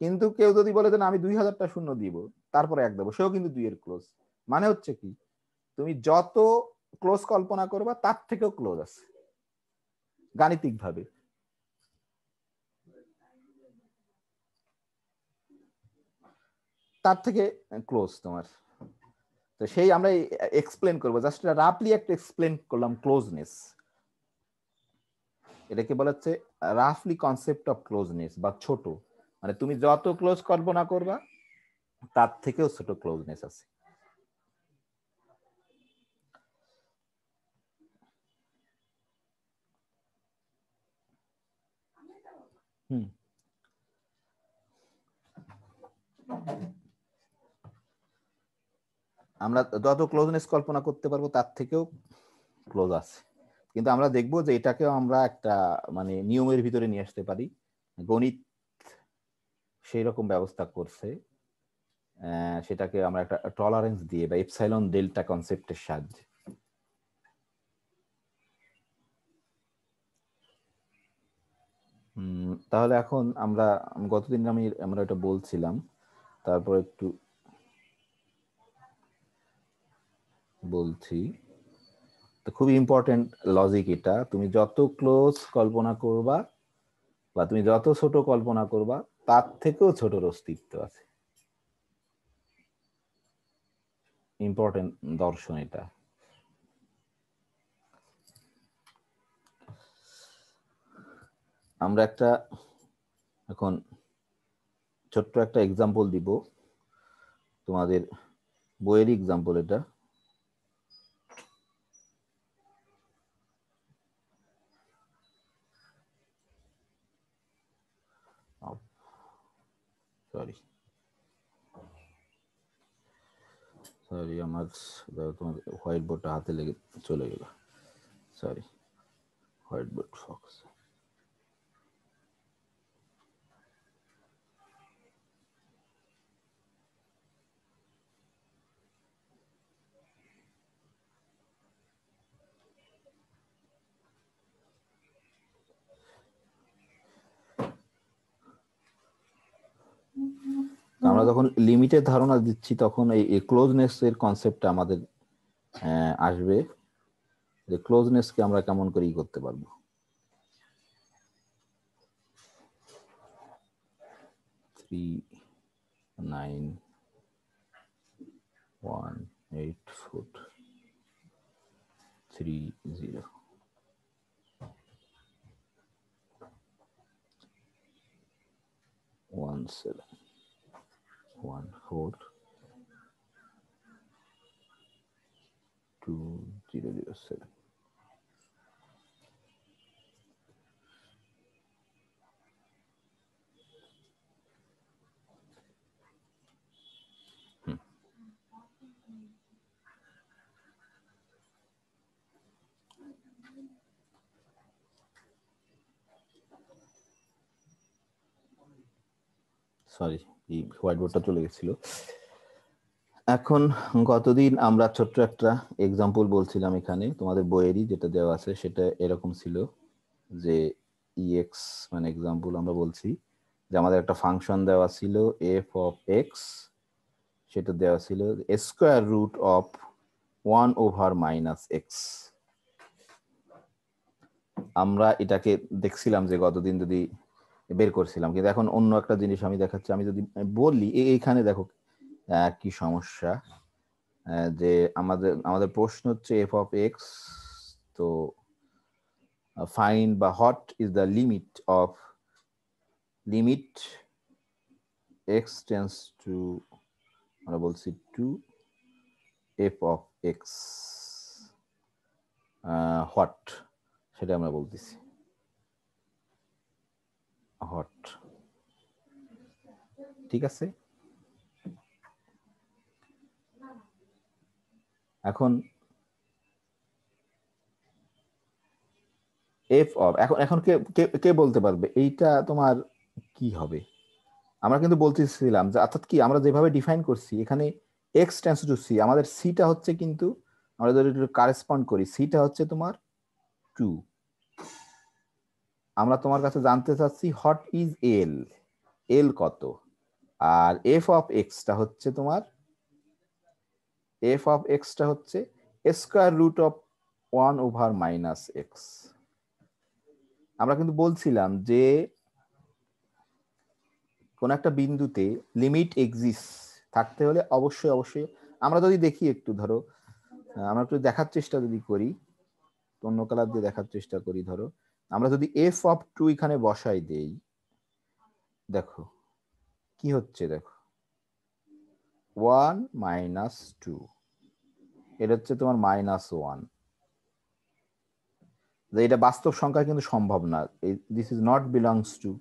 কিন্তু কেউ যদি বলে যে না আমি 2000টা শূন্য দিব তারপরে এক দেবো, সেও কিন্তু 2 এর ক্লোজ। মানে হচ্ছে কি তুমি যত ক্লোজ কল্পনা করবা তার থেকেও ক্লোজ আছে গাণিতিক ভাবে। তার থেকে ক্লোজ তোমার। তো সেই আমরা এক্সপ্লেন করবো, জাস্ট রাফলি একটা এক্সপ্লেন করলাম ক্লোজনেস। এটাকে বলা হচ্ছে রাফলি কনসেপ্ট অফ ক্লোজনেস বা ছোট, মানে তুমি যত ক্লোজ কল্পনা করবা তার থেকেও ছোট ক্লোজনেস আছে। হুম, আমরা যত ক্লোজনেস কল্পনা করতে পারবো তার থেকেও ক্লোজ আছে। কিন্তু আমরা দেখবো যে এটাকেও আমরা একটা মানে নিয়মের ভিতরে নিয়ে আসতে পারি, গণিত সেই রকম ব্যবস্থা করছে, সেটাকে আমরা একটা টলারেন্স দিয়ে বা এপসাইলন ডেল্টা কনসেপ্টের সাহায্যে। তাহলে এখন আমরা গতদিন আমরা এটা বলছিলাম, তারপর একটু বলছি। তো খুবই ইম্পর্টেন্ট লজিক এটা, তুমি যত ক্লোজ কল্পনা করবা বা তুমি যত ছোট কল্পনা করবা তার থেকেও ছোটর অস্তিত্ব আছে। ইম্পর্টেন্ট দর্শন এটা। আমরা একটা এখন ছোট্ট একটা এক্সাম্পল দিব, তোমাদের বইয়ের এক্সাম্পল এটা। সরি আমার তোমার হোয়াইট বোর্ডটা হাতে লেগে চলে গেল, সরি হোয়াইট বোর্ড ফক্স। আমরা যখন লিমিটের ধারণা দিচ্ছি তখন এই ক্লোজনেস এর কনসেপ্টটা আমাদের আসবে, যে ক্লোজনেসকে আমরা কেমন করে করতে পারবো। Three 9 1 8 foot 3 0 1 7 1 4 2 0 0 7। সরি এই হোয়াইট বোর্ডটা চলে গেছিল। এখন গতদিন আমরা ছোট্ট একটা এক্সাম্পল বলছিলাম এখানে তোমাদের বইয়েরই যেটা দেওয়া আছে, সেটা এরকম ছিল যে ইএক্স মানে এক্সাম্পল আমরা বলছি যে আমাদের একটা ফাংশন দেওয়া ছিল এফ অফ এক্স, সেটা দেওয়া ছিল স্কোয়ার রুট অফ 1/-x। আমরা এটাকে দেখছিলাম যে গতদিন যদি বের করছিলাম, কিন্তু এখন অন্য একটা জিনিস আমি দেখাচ্ছি। আমি যদি বলি এইখানে দেখো কি সমস্যা, যে আমাদের প্রশ্ন হচ্ছে এফ অফ এক্স, তো ফাইন্ড বা what is the limit of limit x tends to, আমরা বলছি to f of x what, সেটা আমরা বলতেছি হোয়াট। ঠিক আছে, এখন এফ অফ এখন কে বলতে পারবে এইটা তোমার কি হবে? আমরা কিন্তু বলতেছিলাম যে অর্থাৎ কি আমরা যেভাবে ডিফাইন করছি এখানে এক্স টেন্ডস টু সি, আমাদের সিটা হচ্ছে কিন্তু আমরা যদি একটু কারেসপন্ড করি, সিটা হচ্ছে তোমার 2। আমরা তোমার কাছে জানতে চাচ্ছি হোয়াট ইজ এল, এল কত, আর এফ অফ এক্সটা হচ্ছে তোমার স্কয়ার রুট অফ 1/-x। আমরা কিন্তু বলছিলাম যে কোন একটা বিন্দুতে লিমিট এক্সিস্ট থাকতে হলে অবশ্যই আমরা যদি দেখি একটু, ধরো আমরা একটু দেখার চেষ্টা যদি করি, অন্য কালার দিয়ে দেখার চেষ্টা করি, ধরো আমরা যদি এফ অফ 2 এখানে বসাই দেই, দেখো কি হচ্ছে, দেখো 1 - 2, এটা হচ্ছে তোমার -1। যে এটা বাস্তব সংখ্যা কিন্তু সম্ভব না, this is not belongs to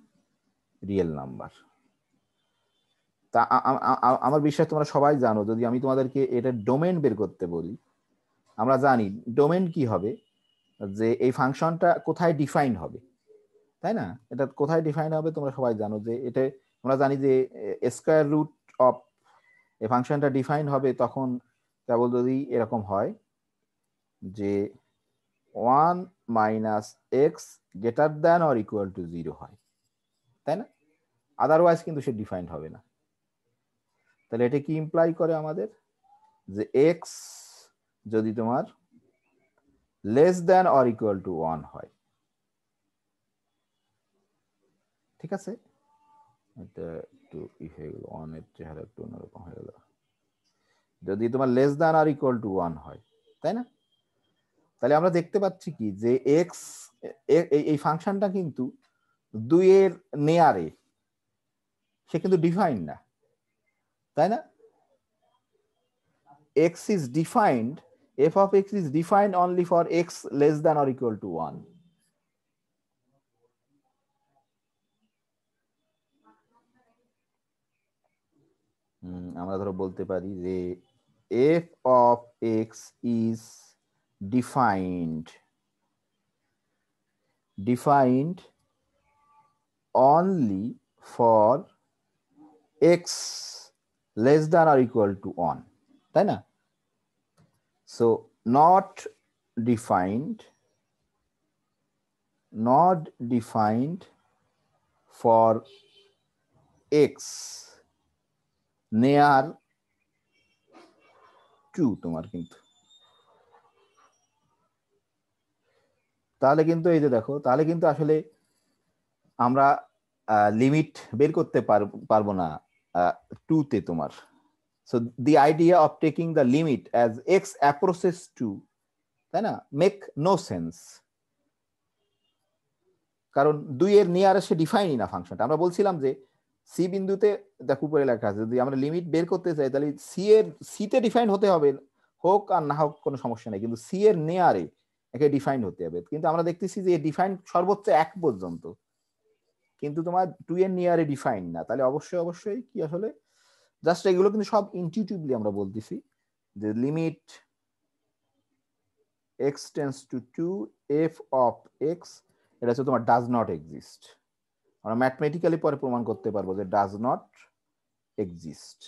real number. তা আমার বিশ্বাস তোমরা সবাই জানো, যদি আমি তোমাদেরকে এটা ডোমেন বের করতে বলি, আমরা জানি ডোমেন কি হবে, যে এই ফাংশনটা কোথায় ডিফাইন হবে, তাই না? এটা কোথায় ডিফাইন হবে তোমরা সবাই জানো, যে এটা আমরা জানি যে স্কয়ার রুট অফ এই ফাংশনটা ডিফাইন হবে তখন কেবল যদি এরকম হয় যে 1 - x greater than or equal to 0 হয়, তাই না? আদারওয়াইজ কিন্তু সে ডিফাইন্ড হবে না। তাহলে এটা কি ইমপ্লাই করে আমাদের, যে x যদি তোমার less than or equal to 1 হয়, ঠিক আছে? এটা একটু হয়ে গেল, 1 এর চেহারা একটু অন্যরকম হয়ে গেল। যদি তোমার less than or equal to 1 হয়, তাই না? তাহলে আমরা দেখতে পাচ্ছি কি, যে x এই ফাংশনটা কিন্তু 2 এর নেয়ারে, সে কিন্তু ডিফাইন না, তাই না? x is defined, f of x is defined only for x less than or equal to 1. আমরা ধরো বলতে পারি যে f of x is defined only for x less than or equal to 1, তাই না? So not defined for x near 2 তোমার কিন্তু, তাহলে কিন্তু এই যে দেখো, তাহলে কিন্তু আসলে আমরা লিমিট বের করতে পারবো না 2 তে তোমার। So the idea of taking the limit as x approaches to, তাই না, মেক নো সেন্স, কারণ 2 এর নিয়ারেস্ট ডিফাইনই না ফাংশনটা। আমরা বলছিলাম যে সি বিন্দুতে দেখো উপরে লেখা আছে, যদি আমরা লিমিট বের করতে চাই তাহলে সি তে ডিফাইন হতে হবে, হোক আর না হোক কোনো সমস্যা নেই, কিন্তু সি এর নেয়ারে একে ডিফাইন হতে হবে। কিন্তু আমরা দেখতেছি যে ডিফাইন সর্বোচ্চ 1 পর্যন্ত, কিন্তু তোমার 2 এর নিয়ারে ডিফাইন না। তাহলে অবশ্যই কি আসলে জাস্ট এগুলো কিন্তু সব ইনটিউটিভলি আমরা বলতেছি যে limit x tends to 2 f of x, এটা হচ্ছে তোমার ডাজ নট এক্সিস্ট। আমরা ম্যাথমেটিক্যালি পরে প্রমাণ করতে পারবো যে does not exist,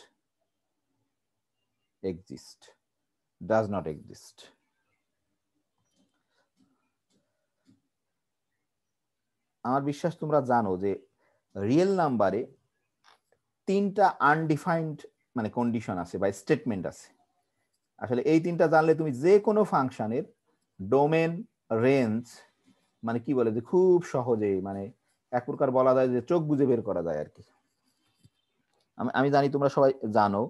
does not exist. আমার বিশ্বাস তোমরা জানো যে রিয়েল নাম্বারে 3টা আনডিফাইন্ড মানে কন্ডিশন আছে বা স্টেটমেন্ট আছে। আসলে এই 3টা জানলে তুমি যে কোনো ফাংশনের ডোমেন, রেঞ্জ, মানে কি বলে যে খুব সহজেই, মানে এক প্রকার বলা যায় যে চোখ বুজে বের করা যায় আর কি। আমি জানি তোমরা সবাই জানো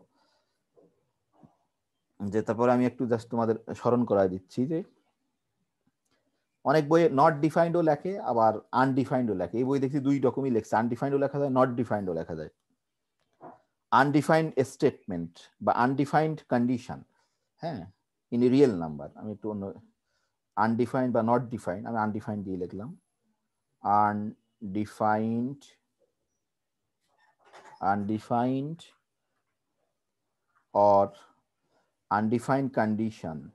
যে, তারপরে আমি একটু জাস্ট তোমাদের স্মরণ করাই দিচ্ছি যে অনেক বইয়ে নট ডিফাইন্ডও লেখে আবার আনডিফাইন্ডও লেখে। এই বই দেখছি 2 রকমই লেখছে, আনডিফাইন্ডও লেখা যায়, নট ডিফাইন্ডও লেখা যায়। আনডিফাইন্ড স্টেটমেন্ট বা আনডিফাইন্ড কন্ডিশন, হ্যাঁ, ইন এ রিয়েল নাম্বার। আমি একটু অন্য, আনডিফাইন্ড বা নট ডিফাইন্ড, আমি আনডিফাইন্ড দিয়ে লিখলাম। undefined or undefined conditions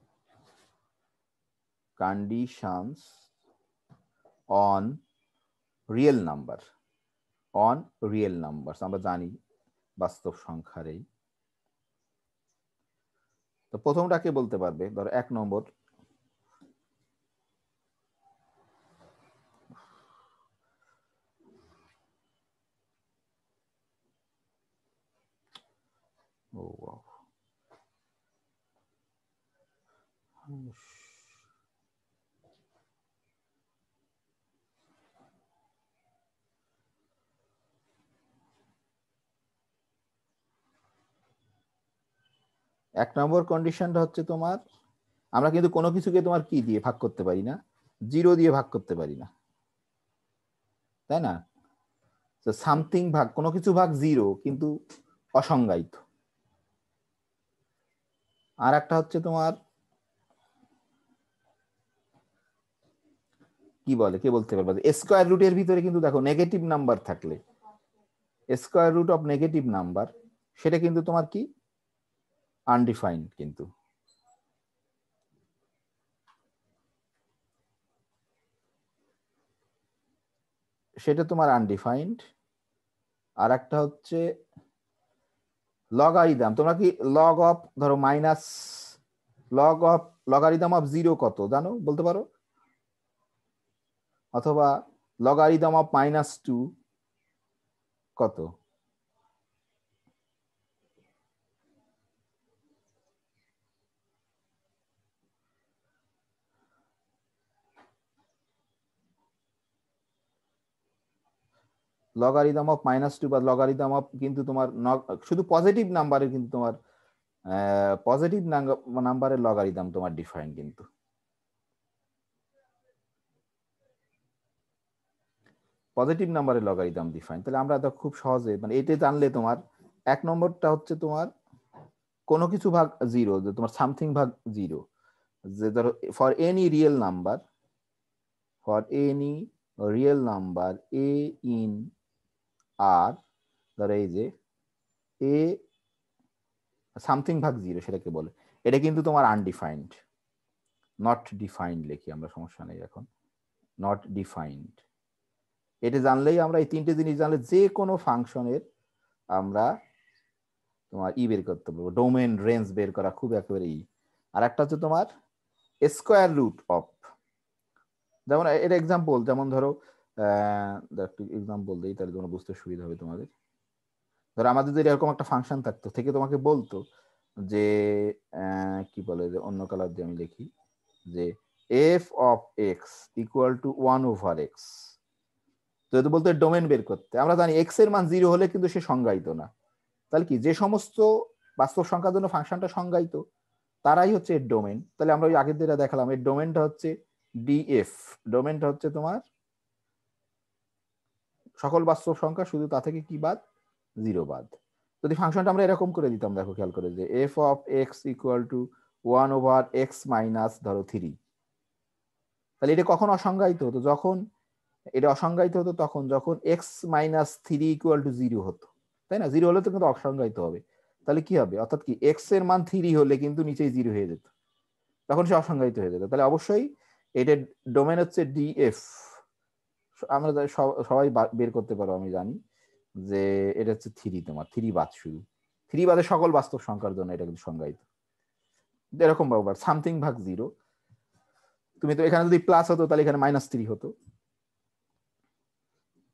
on real numbers, আমরা জানি বাস্তব সংখ্যার এই। তো প্রথমটাকে বলতে পারবে, ধরো 1 নম্বর, এক নম্বর কন্ডিশনটা হচ্ছে তোমার, আমরা কিন্তু কোনো কিছুকে তোমার কি দিয়ে ভাগ করতে পারি না, 0 দিয়ে ভাগ করতে পারি না, তাই না? সামথিং ভাগ, কোনো কিছু ভাগ 0 কিন্তু অসংজ্ঞায়িত। আর একটা হচ্ছে তোমার কি বলে, কে বলতে পারবে, স্কয়ার রুটের ভিতরে কিন্তু দেখো নেগেটিভ নাম্বার থাকলে, square root of negative number, সেটা কিন্তু তোমার কি আনডিফাইন্ড, কিন্তু সেটা তোমার আনডিফাইন্ড। আর একটা হচ্ছে লগারিদম, তোমরা কি লগ অফ, ধরো মাইনাস লগারিদম অফ 0 কত জানো, বলতে পারো? অথবা লগারিদম অফ -2 কত? লগারিদম অফ -2 বা লগারিদম অফ, কিন্তু তোমার শুধু পজিটিভ নাম্বারের, কিন্তু তোমার পজিটিভ নাম্বারের লগারিদম তোমার ডিফাইন, কিন্তু পজিটিভ নাম্বারের লগারিদম ডিফাইন। তাহলে আমরা তো খুব সহজে, মানে এটা জানলে তোমার 1 নম্বরটা হচ্ছে তোমার কোনো কিছু ভাগ 0, যে তোমার সামথিং ভাগ 0, যে ধরো for any real number a in R, ধরো এই যে এ সামথিং ভাগ 0 সেটাকে বলে। এটা কিন্তু তোমার আনডিফাইন্ড, নট ডিফাইন্ড লিখি আমরা, সমস্যা নেই এখন, নট ডিফাইন্ড। এটা জানলেই আমরা, এই তিনটে জিনিস জানলে যে কোনো ফাংশনের আমরা তোমার বের করতে পারবো, ডোমেন রেঞ্জ বের করা খুব একেবারে আর একটা হচ্ছে তোমার স্কোয়ার রুট অফ, যেমন এর এক্সাম্পল, যেমন ধরো একটু এক্সাম্পল দিই তাহলে তোমরা বুঝতে সুবিধা হবে তোমাদের। ধরো আমাদের যদি এরকম একটা ফাংশন থাকতো, থেকে তোমাকে বলতো যে কি বলে, যে অন্য কালার দিয়ে আমি লিখি, যে f of x equal two 1/x, যদি বলতো ডোমেন বের করতে, আমরা জানি এক্স এর মান 0 হলে কিন্তু সে সংজ্ঞায়িত না। তাহলে কি, যে সমস্ত বাস্তব সংখ্যার জন্য ফাংশনটা সংজ্ঞায়িত তারাই হচ্ছে এর ডোমেন। তাহলে আমরা ওই আগের যেটা দেখালাম, এর ডোমেনটা হচ্ছে ডিএফ, ডোমেনটা হচ্ছে তোমার সকল বাস্তব সংখ্যা, শুধু তা থেকে কি বাদ, 0 বাদ। যদি ফাংশনটা আমরা এরকম করে দিতাম, দেখো খেয়াল করে, যে f of x equal two 1/x minus ধরো 3, তাহলে এটা কখন অসংজ্ঞায়িত হতো, যখন এটা অসংজ্ঞায়িত হতো তখন যখন এক্স মাইনাস 3 ইকুয়াল টু 0 হতো, তাই না? 0 হলে তো কিন্তু অসংজ্ঞায়িত হবে। তাহলে কি হবে, অর্থাৎ কি, এক্স এর মান 3 হলে কিন্তু নিচেই 0 হয়ে যেত, তখন সে অসংজ্ঞায়িত হয়ে যেত। তাহলে অবশ্যই এটার ডোমেন হচ্ছে ডিএফ। আমরা সবাই বের করতে পারো, আমি জানি যে এটা হচ্ছে 3, তোমার 3 বাদ, শুরু 3 বাদে সকল বাস্তব সংখ্যার জন্য এটা কিন্তু সংজ্ঞায়িত। এরকম ব্যাপার, সামথিং ভাগ 0, তুমি তো এখানে যদি প্লাস হতো তাহলে এখানে -3 হতো।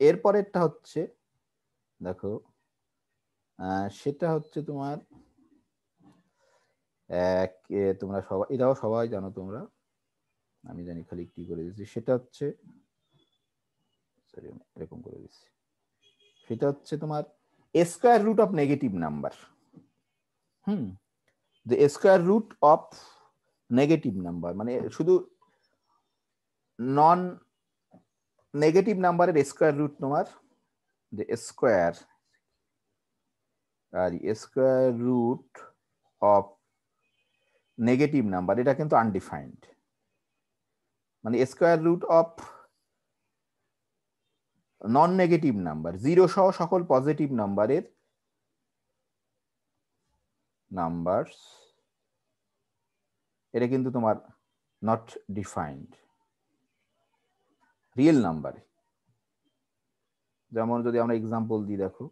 এরপরেরটা হচ্ছে দেখো, সেটা হচ্ছে তোমার তোমরা সবাই, এটাও সবাই জানো তোমরা, আমি জানি, খালি কি করে দিচ্ছি, সেটা হচ্ছে এরকম করে দিচ্ছি, সেটা হচ্ছে তোমার square root of negative number. যে square root of negative number মানে শুধু নন নেগেটিভ নাম্বারের স্কয়ার রুট তোমার, যে স্কয়ার আর square root of negative number, এটা কিন্তু আনডিফাইন্ড। মানে square root of non negative number, 0 সহ সকল পজিটিভ নাম্বারের নাম্বারস, এটা কিন্তু তোমার নট ডিফাইন্ড রিয়েল নাম্বারে। যেমন যদি আমরা এক্সাম্পল দিই, দেখো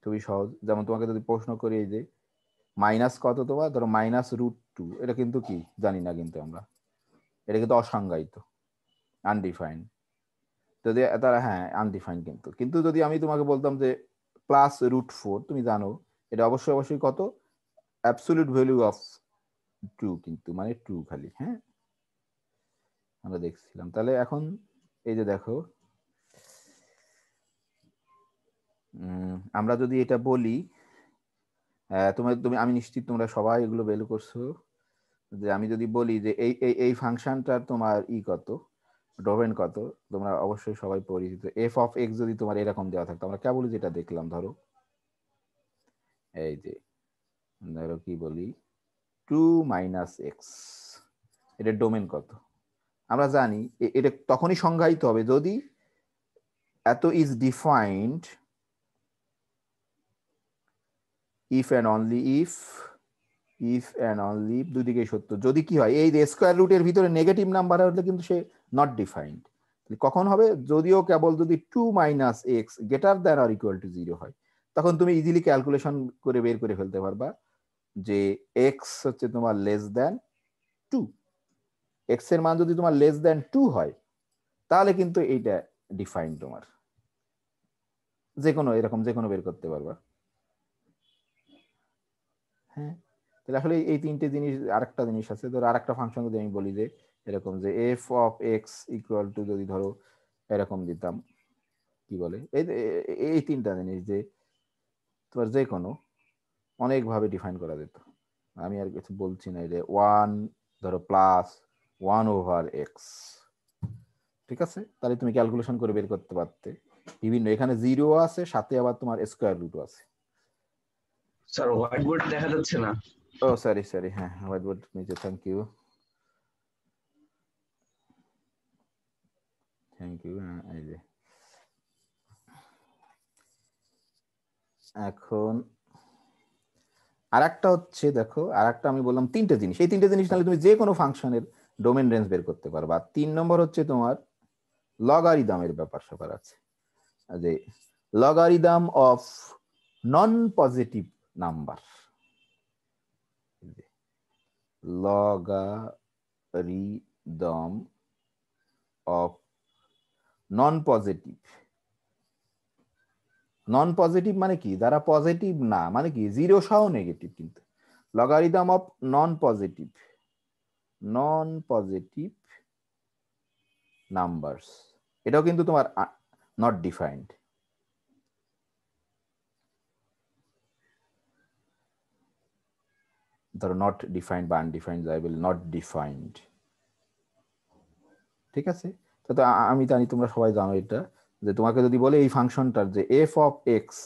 খুবই সহজ, যেমন তোমাকে যদি প্রশ্ন করি, এই যে মাইনাস কত তোমার, ধরো -√2, এটা কিন্তু কি জানি না, কিন্তু আমরা এটা কিন্তু অসংজ্ঞায়িত, আনডিফাইন্ড। যদি তারা, হ্যাঁ আনডিফাইন্ড, কিন্তু কিন্তু যদি আমি তোমাকে বলতাম যে +√4, তুমি জানো এটা অবশ্যই অবশ্যই কত, অ্যাবসলিউট ভ্যালু অফ 2, কিন্তু মানে 2 খালি, হ্যাঁ আমরা দেখছিলাম। তাহলে এখন এই যে দেখো, আমরা যদি এটা বলি, তুমি আমি নিশ্চিত তোমরা সবাই এগুলো বের করছো, যে আমি যদি বলি যে এই ফাংশনটার তোমার কত, ডোমেন কত, তোমরা অবশ্যই সবাই পরিচিত। এফ অফ এক্স যদি তোমার এরকম দেওয়া থাকতো, আমরা কেবলই যেটা দেখলাম, ধরো এই যে ধরো কি বলি 2 - x, এটার ডোমেন কত, আমরা জানি এটা তখনই সংজ্ঞায়িত হবে যদি এত is defined if and only if and only দুই দিকেই সত্য, যদি কি হয়, এই স্কোয়ার রুটের ভিতরে নেগেটিভ নাম্বার হলে কিন্তু সে নট ডিফাইন্ড। কখন হবে, যদিও কেবল যদি 2 - x greater than or equal to 0 হয়, তখন তুমি ইজিলি ক্যালকুলেশন করে বের করে ফেলতে পারবা যে এক্স হচ্ছে তোমার লেস দ্যান 2, এক্স এর মান যদি তোমার লেস দ্যান 2 হয়, তাহলে কিন্তু এইটা ডিফাইন্ড, তোমার যে কোনো এরকম যে কোনো বের করতে পারবা। হ্যাঁ, তাহলে আসলে এই তিনটে জিনিস, আরেকটা জিনিস আছে, ধরো আরেকটা ফাংশন যদি আমি বলি যে এরকম, যে f of x equal two, যদি ধরো এরকম দিতাম, কি বলে, এই তিনটা জিনিস, যে তোমার যে কোনো অনেকভাবে ডিফাইন করা যেত, আমি আর কিছু বলছি না, যে 1 ধরো +1/x, ঠিক আছে, তাহলে তুমি ক্যালকুলেশন করে বের করতে পারতে বিভিন্ন, এখানে 0 আছে, সাথে আবার তোমার স্কয়ার রুটও আছে। স্যার হোয়াইট বোর্ড দেখা যাচ্ছে না। ও সরি সরি, হ্যাঁ হোয়াইট বোর্ড নিচে, থ্যাংক ইউ থ্যাংক ইউ। এই যে এখন আর একটা হচ্ছে দেখো, আর একটা আমি বললাম তিনটে জিনিস, এই তিনটে জিনিস তাহলে তুমি যে কোনো ফাংশনের ডোমেন রেঞ্জ বের করতে পারবা। 3 নম্বর হচ্ছে তোমার লগারিদমের ব্যাপার স্যাপার আছে, যে logarithm of non positive number, logarithm of non positive. Non positive মানে কি, যারা পজিটিভ না, মানে কি জিরো সহ নেগেটিভ, কিন্তু logarithm of non positive numbers, এটাও কিন্তু তোমার নট ডিফাইন্ড। ধরো নট ডিফাইন্ড বা আনডিফাইন্ড ভ্যারিয়েবল, নট ডিফাইন্ড, ঠিক আছে। তো আমি জানি তোমরা সবাই জানো এটা, যে তোমাকে যদি বলে এই ফাংশনটার যে f of x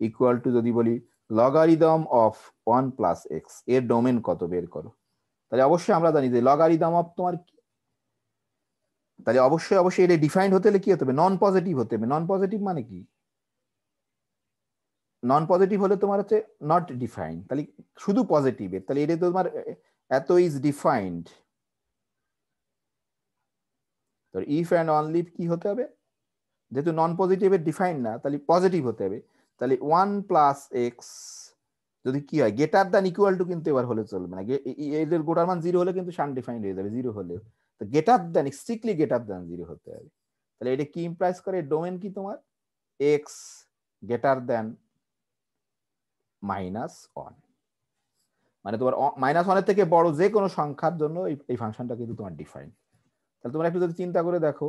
equal two, যদি বলি লগারিদম অফ 1 প্লাস এক্স, এর ডোমেন কত বের করো, তাহলে অবশ্যই আমরা জানি যে লগারিদম অফ তোমার, তাহলে অবশ্যই এটা ডিফাইন্ড হতে হলে কি হতে হবে, নন পজিটিভ হতে হবে। নন পজিটিভ মানে কি, নন পজিটিভ হলে তোমার হচ্ছে নট ডিফাইন্ড, তাহলে শুধু পজিটিভের, তাহলে এটা তোমার এত ইজ ডিফাইন্ড। তো ইফ অ্যান্ড অনলি কি হতে হবে, যেহেতু নন পজিটিভের ডিফাইন্ড না, তাহলে পজিটিভ হতে হবে। তাহলে 1 প্লাস এক্স যদি কি হয়, গ্রেটার দ্যান ইকুয়াল টু কিন্তু এবার হলে চলবে না, এদের গোটার মান 0 হলে কিন্তু আনডিফাইন্ড হয়ে যাবে, 0 হলে। তো greater than, strictly greater than 0 হতে হবে। তাহলে এটা কি ইমপ্লাইজ করে, ডোমেন কি তোমার এক্স গ্রেটার দ্যান -1, মানে তোমার -1 থেকে বড় যে কোনো সংখ্যার জন্য এই ফাংশনটা কিন্তু তোমার ডিফাইন। তাহলে তোমরা একটু যদি চিন্তা করে দেখো,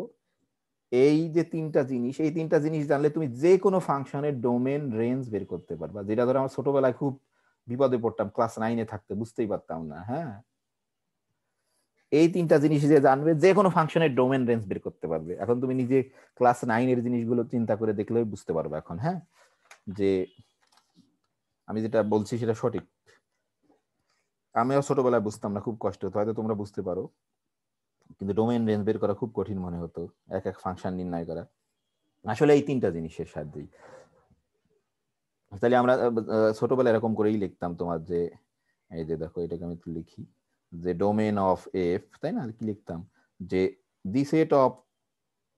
এই যে তিনটা জিনিস, এই তিনটা জিনিস জানলে তুমি যে কোনো ফাংশনের ডোমেন রেঞ্জ বের করতে পারবা, যেটা ধরো আমার ছোটবেলায় খুব বিপদে পড়তাম, ক্লাস 9-এ থাকতে বুঝতেই পারতাম না। হ্যাঁ, এই তিনটা জিনিস যে জানবে, যে কোনো ফাংশনের ডোমেন রেঞ্জ বের করতে পারবে। এখন তুমি নিজে ক্লাস 9-এর জিনিসগুলো চিন্তা করে দেখলেই বুঝতে পারবে এখন, হ্যাঁ, যে আমি যেটা বলছি সেটা সঠিক। আমিও ছোটবেলায় বুঝতাম না, খুব কষ্ট হতো, হয়তো তোমরা বুঝতে পারো, কিন্তু ডোমেন রেঞ্জ বের করা খুব কঠিন মনে হতো, এক এক ফাংশন নির্ণয় করা। আসলে এই তিনটা জিনিসের সাহায্যেই। তাহলে আমরা ছোটবেলায় এরকম করেই লিখতাম তোমার, যে এই যে দেখো, এটাকে আমি লিখি যে ডোমেন অফ এফ, তাই না, কি লিখতাম, যে the set of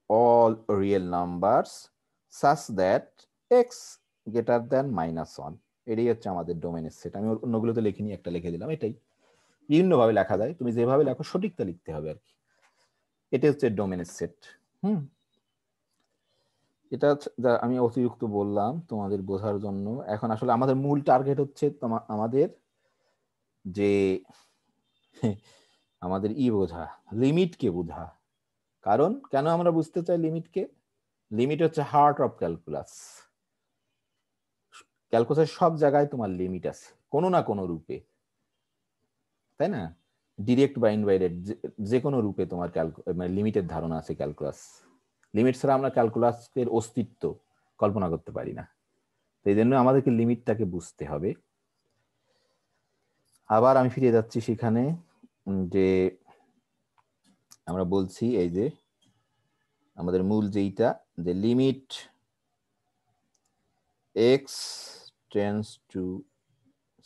all real numbers such that x greater than -1, এটাই হচ্ছে আমাদের ডোমেনের সেট। আমি অন্যগুলোতে লিখিনি, একটা লিখে দিলাম। এটাই বিভিন্নভাবে লেখা যায়, তুমি যেভাবে লেখো সঠিকটা লিখতে হবে আর কি। এটা হচ্ছে ডোমেনের সেট। এটা আমি অতিরিক্ত বললাম তোমাদের বোঝার জন্য। এখন আসলে আমাদের মূল টার্গেট হচ্ছে আমাদের যে আমাদের বোঝা, লিমিটকে বোঝা। কারণ কেন আমরা বুঝতে চাই লিমিটকে, লিমিট হচ্ছে হার্ট অফ ক্যালকুলাস। ক্যালকুলাসের সব জায়গায় তোমার লিমিট আছে কোনো না কোনো রূপে, তাই না, ডিরেক্ট বা ইনডাইরেক্ট, যে কোনো রূপে তোমার মানে লিমিটের ধারণা আছে ক্যালকুলাস। লিমিট ছাড়া আমরা ক্যালকুলাসের অস্তিত্ব কল্পনা করতে পারি না। তো এই জন্য আমাদেরকে লিমিটটাকে বুঝতে হবে। আবার আমি ফিরে যাচ্ছি সেখানে, যে আমরা বলছি এই যে আমাদের মূল যেইটা, যে limit x tends to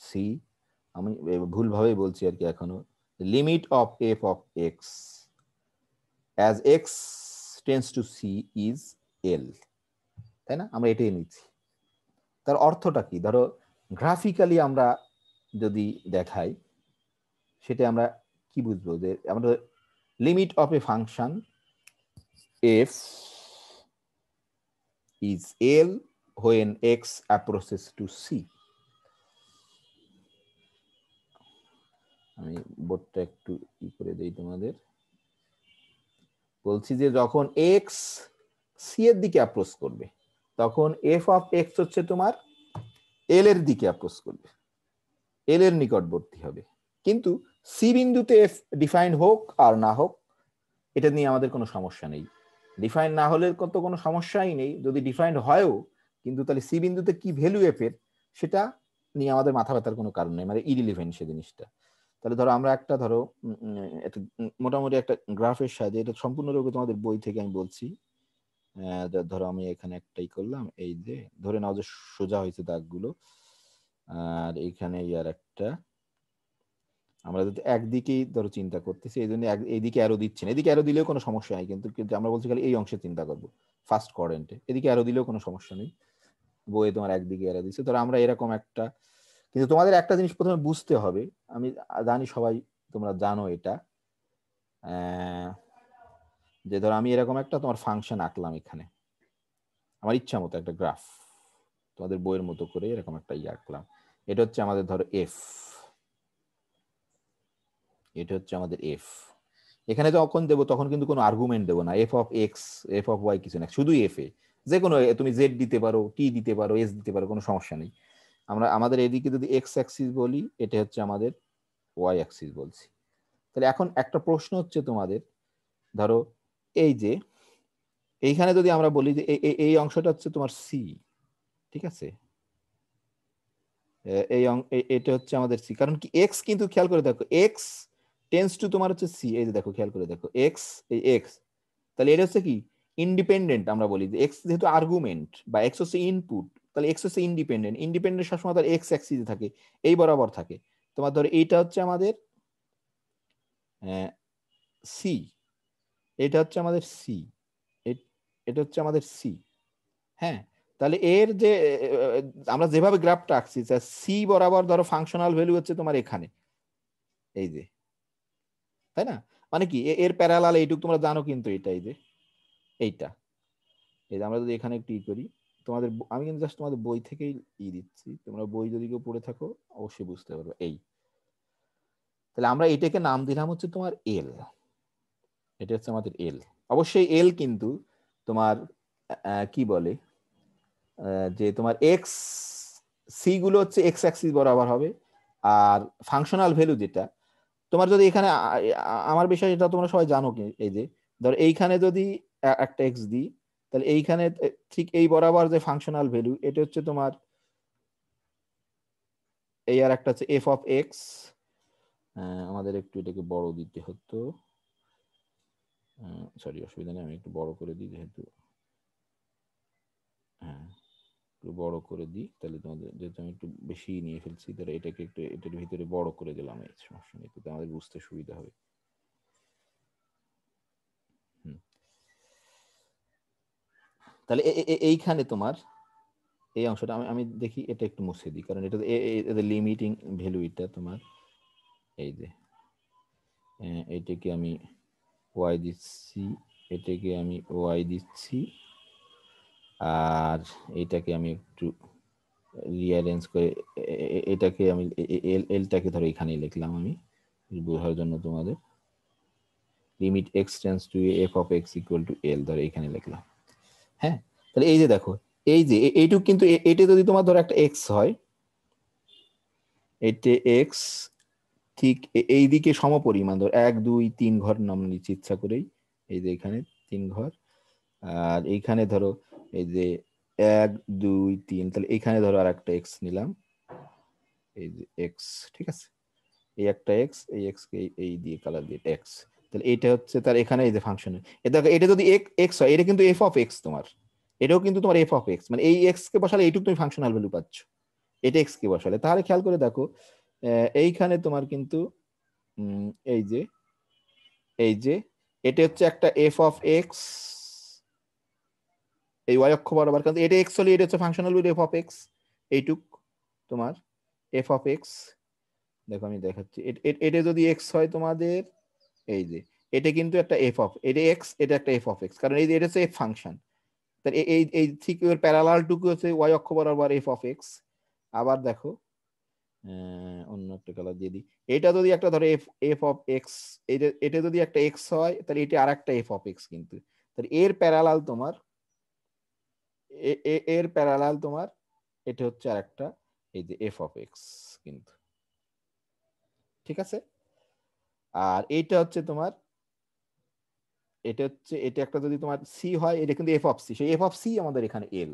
c, আমি ভুলভাবে বলছি আর কি এখনো, limit of f of x as x tends to c is l, তাই না, আমরা এটাই নিচ্ছি। তার অর্থটা কি, ধরো গ্রাফিক্যালি আমরা যদি দেখাই, সেটা আমরা কি বুঝবো, যে আমরা limit of A function f is L when x approaches to c। আমি বোর্ডটা একটু ই করে দেই তোমাদের, বলছি যে যখন x c এর দিকে অ্যাপ্রোচ করবে, তখন f অফ x হচ্ছে তোমার l এর দিকে অ্যাপ্রোচ করবে, l এর নিকটবর্তী হবে। কিন্তু c বিন্দুতে f ডিফাইন্ড হোক আর না হোক, এটা নিয়ে আমাদের কোনো সমস্যা নেই। ডিফাইন্ড না হলে তো কোনো সমস্যাই নেই, যদি ডিফাইন্ড হয়ও, কিন্তু তাহলে সি বিন্দুতে কি ভ্যালু এফ এর, সেটা নিয়ে আমাদের মাথা ব্যথার কোনো কারণ নেই, মানে ইরিলিভেন্ট সে জিনিসটা। তাহলে ধরো আমরা একটা, ধরো মোটামুটি একটা গ্রাফের সাহায্যে, এটা সম্পূর্ণরূপে তোমাদের বই থেকে আমি বলছি। ধরো আমি এখানে একটাই করলাম, এই যে ধরে নাও যে সোজা হয়েছে দাগগুলো, আর এইখানে আর একটা, আমরা যদি একদিকেই ধরো চিন্তা করতেছি এই জন্য এইদিকে অ্যারো দিচ্ছি না, এদিকে অ্যারো দিলেও কোনো সমস্যা নেই, কিন্তু কিন্তু আমরা বলছি খালি এই অংশে চিন্তা করবো ফার্স্ট কোয়াড্রেন্টে, এদিকে অ্যারো দিলেও কোনো সমস্যা নেই। বইয়ে তোমার একদিকে অ্যারো দিচ্ছে, ধরো আমরা এরকম একটা, কিন্তু তোমাদের একটা জিনিস প্রথমে বুঝতে হবে, আমি জানি সবাই তোমরা জানো এটা, যে ধরো আমি এরকম একটা তোমার ফাংশন আঁকলাম এখানে আমার ইচ্ছা মতো একটা গ্রাফ, তোমাদের বইয়ের মতো করে এরকম একটা আঁকলাম, এটা হচ্ছে আমাদের ধরো এফ, এটা হচ্ছে আমাদের এফ। এখানে যখন দেবো তখন কিন্তু কোনো আর্গুমেন্ট দেবো না, f of x f of y কিছু না, শুধু এফ এ যে কোনো তুমি জেড দিতে পারো, টি দিতে পারো, এস দিতে পারো, কোনো সমস্যা নেই। আমরা আমাদের এদিকে যদি এক্স অ্যাক্সিস বলি, এটা হচ্ছে আমাদের ওয়াই অ্যাক্সিস বলছি। তাহলে এখন একটা প্রশ্ন হচ্ছে তোমাদের, ধরো এই যে এইখানে যদি আমরা বলি যে এই অংশটা হচ্ছে তোমার সি, ঠিক আছে, এটা হচ্ছে আমাদের সি, কারণ কি এক্স কিন্তু খেয়াল করে দেখো এক্স টেন্স টু তোমার হচ্ছে সি, এই যে দেখো খেয়াল করে দেখো এক্স, এই এক্স, তাহলে এটা হচ্ছে কি ইন্ডিপেন্ডেন্ট, আমরা বলি যে এক্স যেহেতু আর্গুমেন্ট বা এক্স হচ্ছে ইনপুট, তাহলে এক্স হচ্ছে ইন্ডিপেন্ডেন্ট, ইন্ডিপেন্ডেন্ট সবসময় তার এক্স অ্যাক্সিসে থাকে, এই বরাবর থাকে। তোমার ধরো এইটা হচ্ছে আমাদের সি, এটা হচ্ছে আমাদের সি, এটা হচ্ছে আমাদের সি। হ্যাঁ, তাহলে এর যে আমরা যেভাবে গ্রাফটা আঁকছি, সি বরাবর ধরো ফাংশনাল ভ্যালু হচ্ছে তোমার এখানে, এই যে, তাই না, মানে কি এর প্যারালাল এইটুকু তোমরা জানো, কিন্তু এটা এই যে এইটা, এই যে আমরা যদি এখানে একটু করি, তোমাদের আমি কিন্তু জাস্ট তোমাদের বই থেকেই দিচ্ছি, তোমরা বই যদি কেউ পড়ে থাকো অবশ্যই বুঝতে পারবে। এই তাহলে আমরা এটাকে নাম দিলাম হচ্ছে তোমার এল, এটা হচ্ছে আমাদের এল। অবশ্যই এল কিন্তু তোমার কি বলে যে তোমার এক্স সি গুলো হচ্ছে এক্স অ্যাক্সিস বরাবর হবে, আর ফাংশনাল ভ্যালু যেটা তোমার যদি এখানে আমার বিষয় এটা তোমরা সবাই জানো কি, এই যে ধর এইখানে যদি একটা এক্স দিই, তাহলে এইখানে ঠিক এই বরাবর যে ফাংশনাল ভ্যালু এটা হচ্ছে তোমার এই, আর একটা হচ্ছে এফ অফ এক্স, আমাদের একটু এটাকে বড় দিতে হতো, সরি অসুবিধা নেই, আমি একটু বড় করে দিই যেহেতু, হ্যাঁ একটু বড় করে দিই, তাহলে তোমাদের যেহেতু আমি একটু বেশি নিয়ে ফেলছি, তাহলে এটাকে একটু এটার ভিতরে বড় করে দিলাম, এই সমস্যা নেই, তাতে আমাদের বুঝতে সুবিধা হবে। তাহলে এইখানে তোমার এই অংশটা আমি আমি দেখি এটা একটু মুছে দিই, কারণ এটা এদের লিমিটিং ভ্যালু, এটা তোমার এই যে এটাকে আমি ওয়াই দিচ্ছি, এটাকে আমি ওয়াই দিচ্ছি, আর এটাকে আমি একটু রিঅ্যারেঞ্জ করে এটাকে আমি এলটাকে ধরো এখানেই লিখলাম আমি বোঝার জন্য তোমাদের, limit x tends to f of x equal to L ধরো এখানে লিখলাম। হ্যাঁ, তাহলে এই যে দেখো এই যে এইটুক কিন্তু এটা যদি তোমার ধরো একটা এক্স হয়, এটা এক্স ঠিক এই দিকে সমপরিমাণ, ধর 1 2 3 ঘর নাম নিচ্ছি ইচ্ছা করেই, এই যে এখানে 3 ঘর, আর এইখানে ধরো এই যে 1 2 3, তাহলে এইখানে ধরো আর একটা এক্স নিলাম, এই যে এক্স, ঠিক আছে, এই একটা এক্স, এই এক্স কে এই দিয়ে কালার দিয়ে এক্স, তাহলে এটা হচ্ছে তার এখানে এই যে ফাংশন, এটা যদি এক্স হয় এটা কিন্তু এফ অফ এক্স তোমার, এটাও কিন্তু তোমার এফ অফ এক্স, মানে এই এক্স কে বসালে এইটুকু তুমি ফাংশনাল ভ্যালু পাচ্ছ, এটা এক্স কে বসালে। তাহলে খেয়াল করে দেখো এইখানে তোমার কিন্তু এই যে এই যে এটা হচ্ছে একটা এফ অফ এক্স, এই ওয়াই অক্ষ বরাবর, কারণ এটা এক্স হলে এটা হচ্ছে functional value f of x, এইটুক তোমার এফ অফ এক্স। দেখো আমি দেখাচ্ছি, এটা যদি এক্স হয় তোমাদের, এই যে এটা কিন্তু একটা এফ অফ, এটা এক্স, এটা একটা এফ অফ এক্স, কারণ এই যে এটা হচ্ছে এফ ফাংশন, তাহলে এই এই ঠিক এর প্যারালাল টুকু হচ্ছে ওয়াই অক্ষ বরাবর এফ অফ এক্স। আবার দেখো অন্য একটা কালার দিয়ে দিই, এটা যদি একটা ধরো এফ এফ অফ এক্স, এটা যদি একটা এক্স হয় তাহলে এটা আর একটা এফ অফ এক্স, কিন্তু তাহলে এর প্যারালাল তোমার এর প্যারালাল তোমার এটা হচ্ছে আর একটা এই যে এফ অফ এক্স কিন্তু, ঠিক আছে। আর এইটা হচ্ছে তোমার, এটা হচ্ছে এটা একটা যদি তোমার সি হয়, এটা কিন্তু এফ অফ সি, সেই এফ অফ সি আমাদের এখানে এল।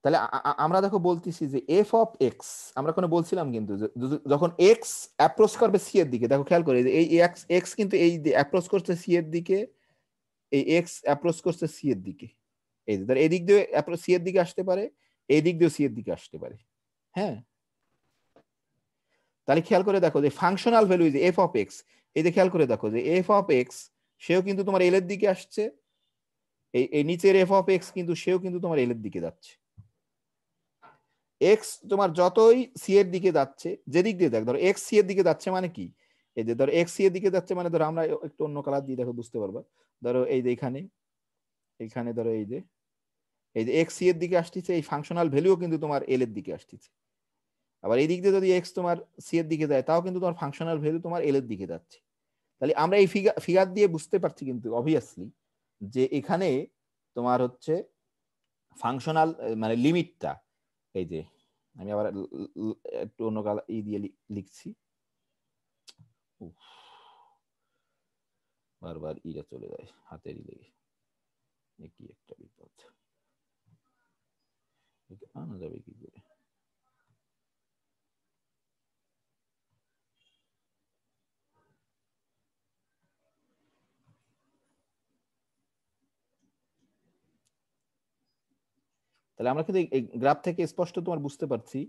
তাহলে আমরা দেখো বলতেছি যে এফ অফ এক্স, আমরা কোনো বলছিলাম কিন্তু যখন এক্স অ্যাপ্রোচ করবে সি এর দিকে, দেখো খেয়াল করে এই এক্স এক্স কিন্তু এই অ্যাপ্রোচ করছে সি এর দিকে, এই এক্স অ্যাপ্রোচ করছে সি এর দিকে, এই যে এদিক দিয়ে সি এর দিকে আসতে পারে, এই দিক দিয়ে সি এর দিকে আসতে পারে। হ্যাঁ, তাহলে খেয়াল করে দেখো যে functional value is F of x, এই যে খেয়াল করে দেখো যে এফ অফ এক্স সেও কিন্তু তোমার এল এর দিকে আসছে, এই নিচের এফ অফ এক্স কিন্তু সেও কিন্তু তোমার এল এর দিকে যাচ্ছে। এক্স তোমার যতই সি এর দিকে যাচ্ছে, যেদিক দিয়ে দেখ, ধরো এক্স সি এর দিকে যাচ্ছে মানে কি, এই যে ধরো এক্স সি এর দিকে যাচ্ছে মানে ধরো আমরা একটু অন্য কালার দিয়ে দেখো বুঝতে পারবা, ধরো এই যে এখানে এখানে ধরো এই যে এক্স সি এর দিকে আসতেছে, এই ফাংশনাল ভ্যালুও কিন্তু তোমার এল এর দিকে আসতেছে। আবার এই দিক দিয়ে যদি এক্স তোমার সি এর দিকে যায় তাও কিন্তু তোমার ফাংশনাল ভ্যালু তোমার এল এর দিকে যাচ্ছে। তাহলে আমরা এই ফিগার দিয়ে বুঝতে পারছি কিন্তু অবভিয়াসলি যে এখানে তোমার হচ্ছে ফাংশনাল মানে লিমিটটা, এই যে আমি আবার একটু অন্য কালার দিয়ে লিখছি, বারবার ইটা চলে যায় হাতেরই লেগে, কি একটা বিপদ, আনা যাবে কি করে। তাহলে আমরা কিন্তু এই গ্রাফ থেকে স্পষ্ট তোমার বুঝতে পারছি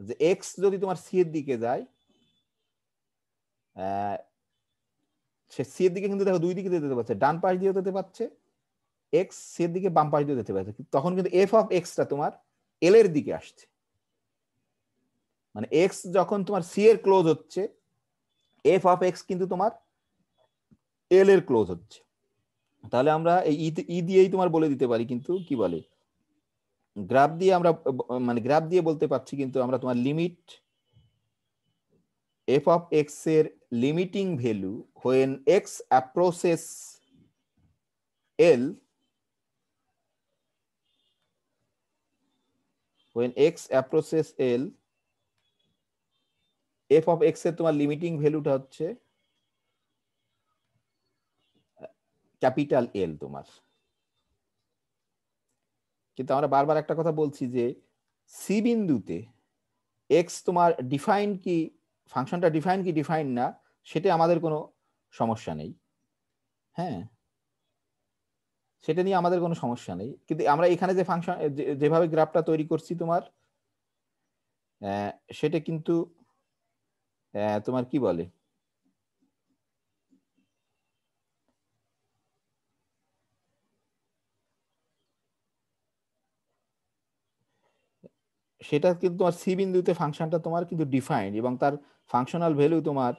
যে এক্স যদি তোমার সি এর দিকে যায়, সে সি এর দিকে কিন্তু দেখো দুই দিকে যেতে পারছে, ডান পাশ দিয়ে যেতে পারছে এক্স, সি এর দিকে বাম পাশ দিয়ে যেতে পারছে, তখন কিন্তু এফ অফ এক্সটা তোমার এল এর দিকে আসছে। মানে এক্স যখন তোমার সি এর ক্লোজ হচ্ছে, এফ অফ এক্স কিন্তু তোমার এল এর ক্লোজ হচ্ছে। তাহলে আমরা এই ই দিয়েই তোমার বলে দিতে পারি, কিন্তু কি বলে গ্রাফ দিয়ে আমরা মানে গ্রাফ দিয়ে বলতে পারছি কিন্তু আমরা তোমার লিমিট এফ অফ এক্স এর limiting value when x approaches L, when x approaches L, f of x এর তোমার লিমিটিং ভ্যালুটা হচ্ছে ক্যাপিটাল এল তোমার। কিন্তু আমরা বারবার একটা কথা বলছি যে সি বিন্দুতে এক্স তোমার ডিফাইন কি, ফাংশনটা ডিফাইন কি ডিফাইন না সেটা আমাদের কোনো সমস্যা নেই, হ্যাঁ সেটা নিয়ে আমাদের কোনো সমস্যা নেই। কিন্তু আমরা এখানে যে ফাংশন যেভাবে গ্রাফটা তৈরি করছি তোমার সেটা কিন্তু তোমার কি বলে সেটা কিন্তু তোমার সি বিন্দুতে ফাংশনটা তোমার কিন্তু ডিফাইন্ড এবং তার ফাংশনাল ভ্যালু তোমার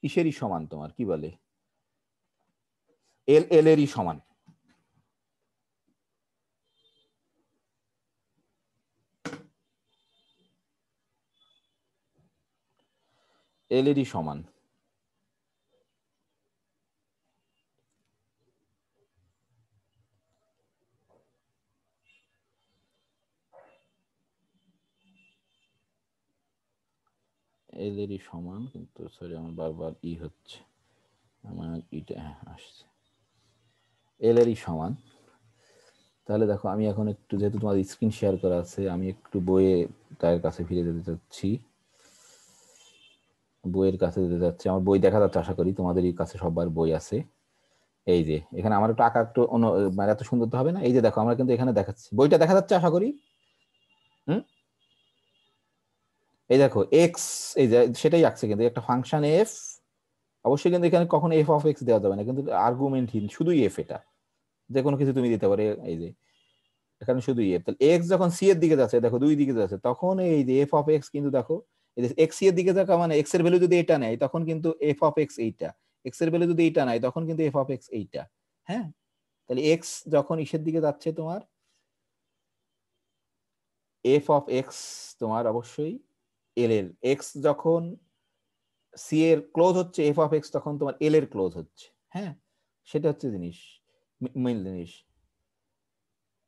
ইসেরই সমান, তোমার কি বলে এল এল এরই সমান। এল এরই সমান। এল এরই সমান, কিন্তু সরি আমার বারবার ই হচ্ছে, আমার ইটা আসছে এল এরই সমান। তাহলে দেখো আমি এখন একটু, যেহেতু তোমার স্ক্রিন শেয়ার করা আছে, আমি একটু বইয়ে তার কাছে ফিরে যেতে চাচ্ছি, বইয়ের কাছে যেতে যাচ্ছে, আমার বই দেখা যাচ্ছে, আশা করি তোমাদের কাছে সবার বই আছে। এই যে এখানে আমার একটু আঁকা একটু অন্য, মানে এত সুন্দর তো হবে না, এই যে দেখো আমরা কিন্তু এখানে দেখাচ্ছি, বইটা দেখা যাচ্ছে আশা করি। এই দেখো এক্স, এই যে সেটাই আসছে কিন্তু একটা ফাংশন এফ, অবশ্যই কিন্তু এখানে কখনো এফ অফ এক্স দেওয়া যাবে না, কিন্তু আর্গুমেন্টহীন শুধুই এফ, এটা যে কোনো কিছু তুমি দিতে পারো, এই যে এখানে শুধু এফ। তাহলে এক্স যখন সি এর দিকে যাচ্ছে, দেখো দুই দিকে যাচ্ছে, তখন এই যে এফ অফ এক্স কিন্তু দেখো এই যে এক্স সি এর দিকে যাওয়া, মানে এক্স এর ভ্যালু যদি এটা নেয় তখন কিন্তু এফ অফ এক্স এইটা, এক্স এর ভ্যালু যদি এইটা নেয় তখন কিন্তু এফ অফ এক্স এইটা, হ্যাঁ। তাহলে এক্স যখন ইসের দিকে যাচ্ছে তোমার এফ অফ এক্স তোমার অবশ্যই এল এর, এক্স যখন সি এর ক্লোজ হচ্ছে এফ অফ এক্স তখন তোমার এল এর ক্লোজ হচ্ছে, হ্যাঁ সেটা হচ্ছে জিনিস, মেইন জিনিস।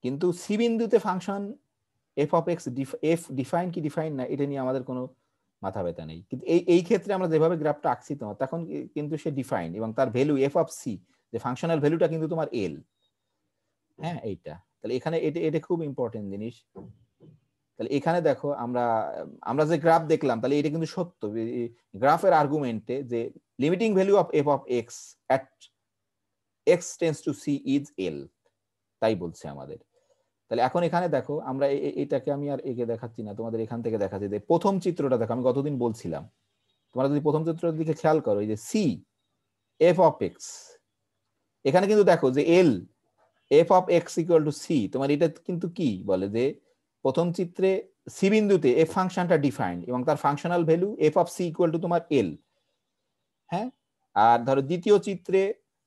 কিন্তু সি বিন্দুতে function f of x F define কি ডিফাইন না এটা নিয়ে আমাদের কোনো মাথা ব্যথা নেই, কিন্তু এই ক্ষেত্রে আমরা যেভাবে গ্রাফটা আঁকছি তোমার, তখন কিন্তু সে ডিফাইন এবং তার ভ্যালু এফ অফ সি, যে ফাংশনাল ভ্যালুটা কিন্তু তোমার এল, হ্যাঁ এইটা। তাহলে এখানে এটা এটা খুব ইম্পর্টেন্ট জিনিস। তাহলে এখানে দেখো আমরা আমরা যে গ্রাফ দেখলাম, তাহলে এটা কিন্তু সত্য, গ্রাফের আর্গুমেন্টে যে limiting value of f of x at x tends to c is l, তাই বলছে আমাদের। তাহলে এখন এখানে দেখো আমরা এটাকে আমি আর একে দেখাচ্ছি না, তোমাদের এখান থেকে দেখাচ্ছি যে প্রথম চিত্রটা দেখো, আমি কতদিন বলছিলাম তোমরা যদি প্রথম চিত্রের দিকে খেয়াল করো, এই যে সি এফ অফ এক্স, এখানে কিন্তু দেখো যে l f of x equal to c, তোমার এটা কিন্তু কি বলে যে প্রথম চিত্রে সি বিন্দুতে এফ ফাংশনটা ডিফাইন্ড এবং তার functional value f of c equal to তোমার এল। হ্যাঁ, আর ধরো দ্বিতীয় চিত্রে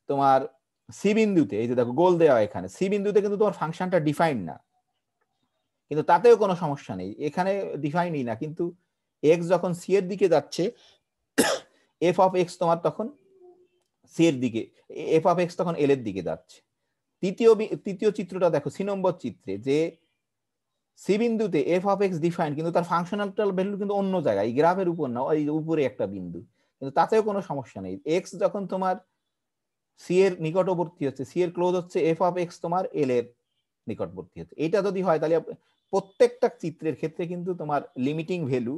তোমার সি বিন্দুতে, এই যে দেখো গোল দেওয়া এখানে, সি বিন্দুতে কিন্তু তোমার ফাংশনটা ডিফাইন্ড না, কিন্তু তাতেও কোনো সমস্যা নেই, এখানে ডিফাইনই না, কিন্তু এক্স যখন সি এর দিকে যাচ্ছে এফ অফ এক্স তোমার তখন সি এর দিকে, এফ অফ এক্স তখন এল এর দিকে যাচ্ছে। তৃতীয় চিত্রটা দেখো, সি নম্বর চিত্রে, যে সি বিন্দুতে এফ অফ এক্স ডিফাইন্ড, কিন্তু তার ফাংশনাল ভ্যালু কিন্তু অন্য জায়গায়, এই গ্রাফের উপর না, ওই উপরে একটা বিন্দু, কিন্তু তাতেও কোনো সমস্যা নেই। এক্স যখন তোমার সি এর নিকটবর্তী হচ্ছে, সি এর ক্লোজ হচ্ছে, এফ অফ এক্স তোমার এল এর নিকটবর্তী হচ্ছে। এটা যদি হয় তাহলে প্রত্যেকটা চিত্রের ক্ষেত্রে কিন্তু তোমার লিমিটিং ভ্যালু,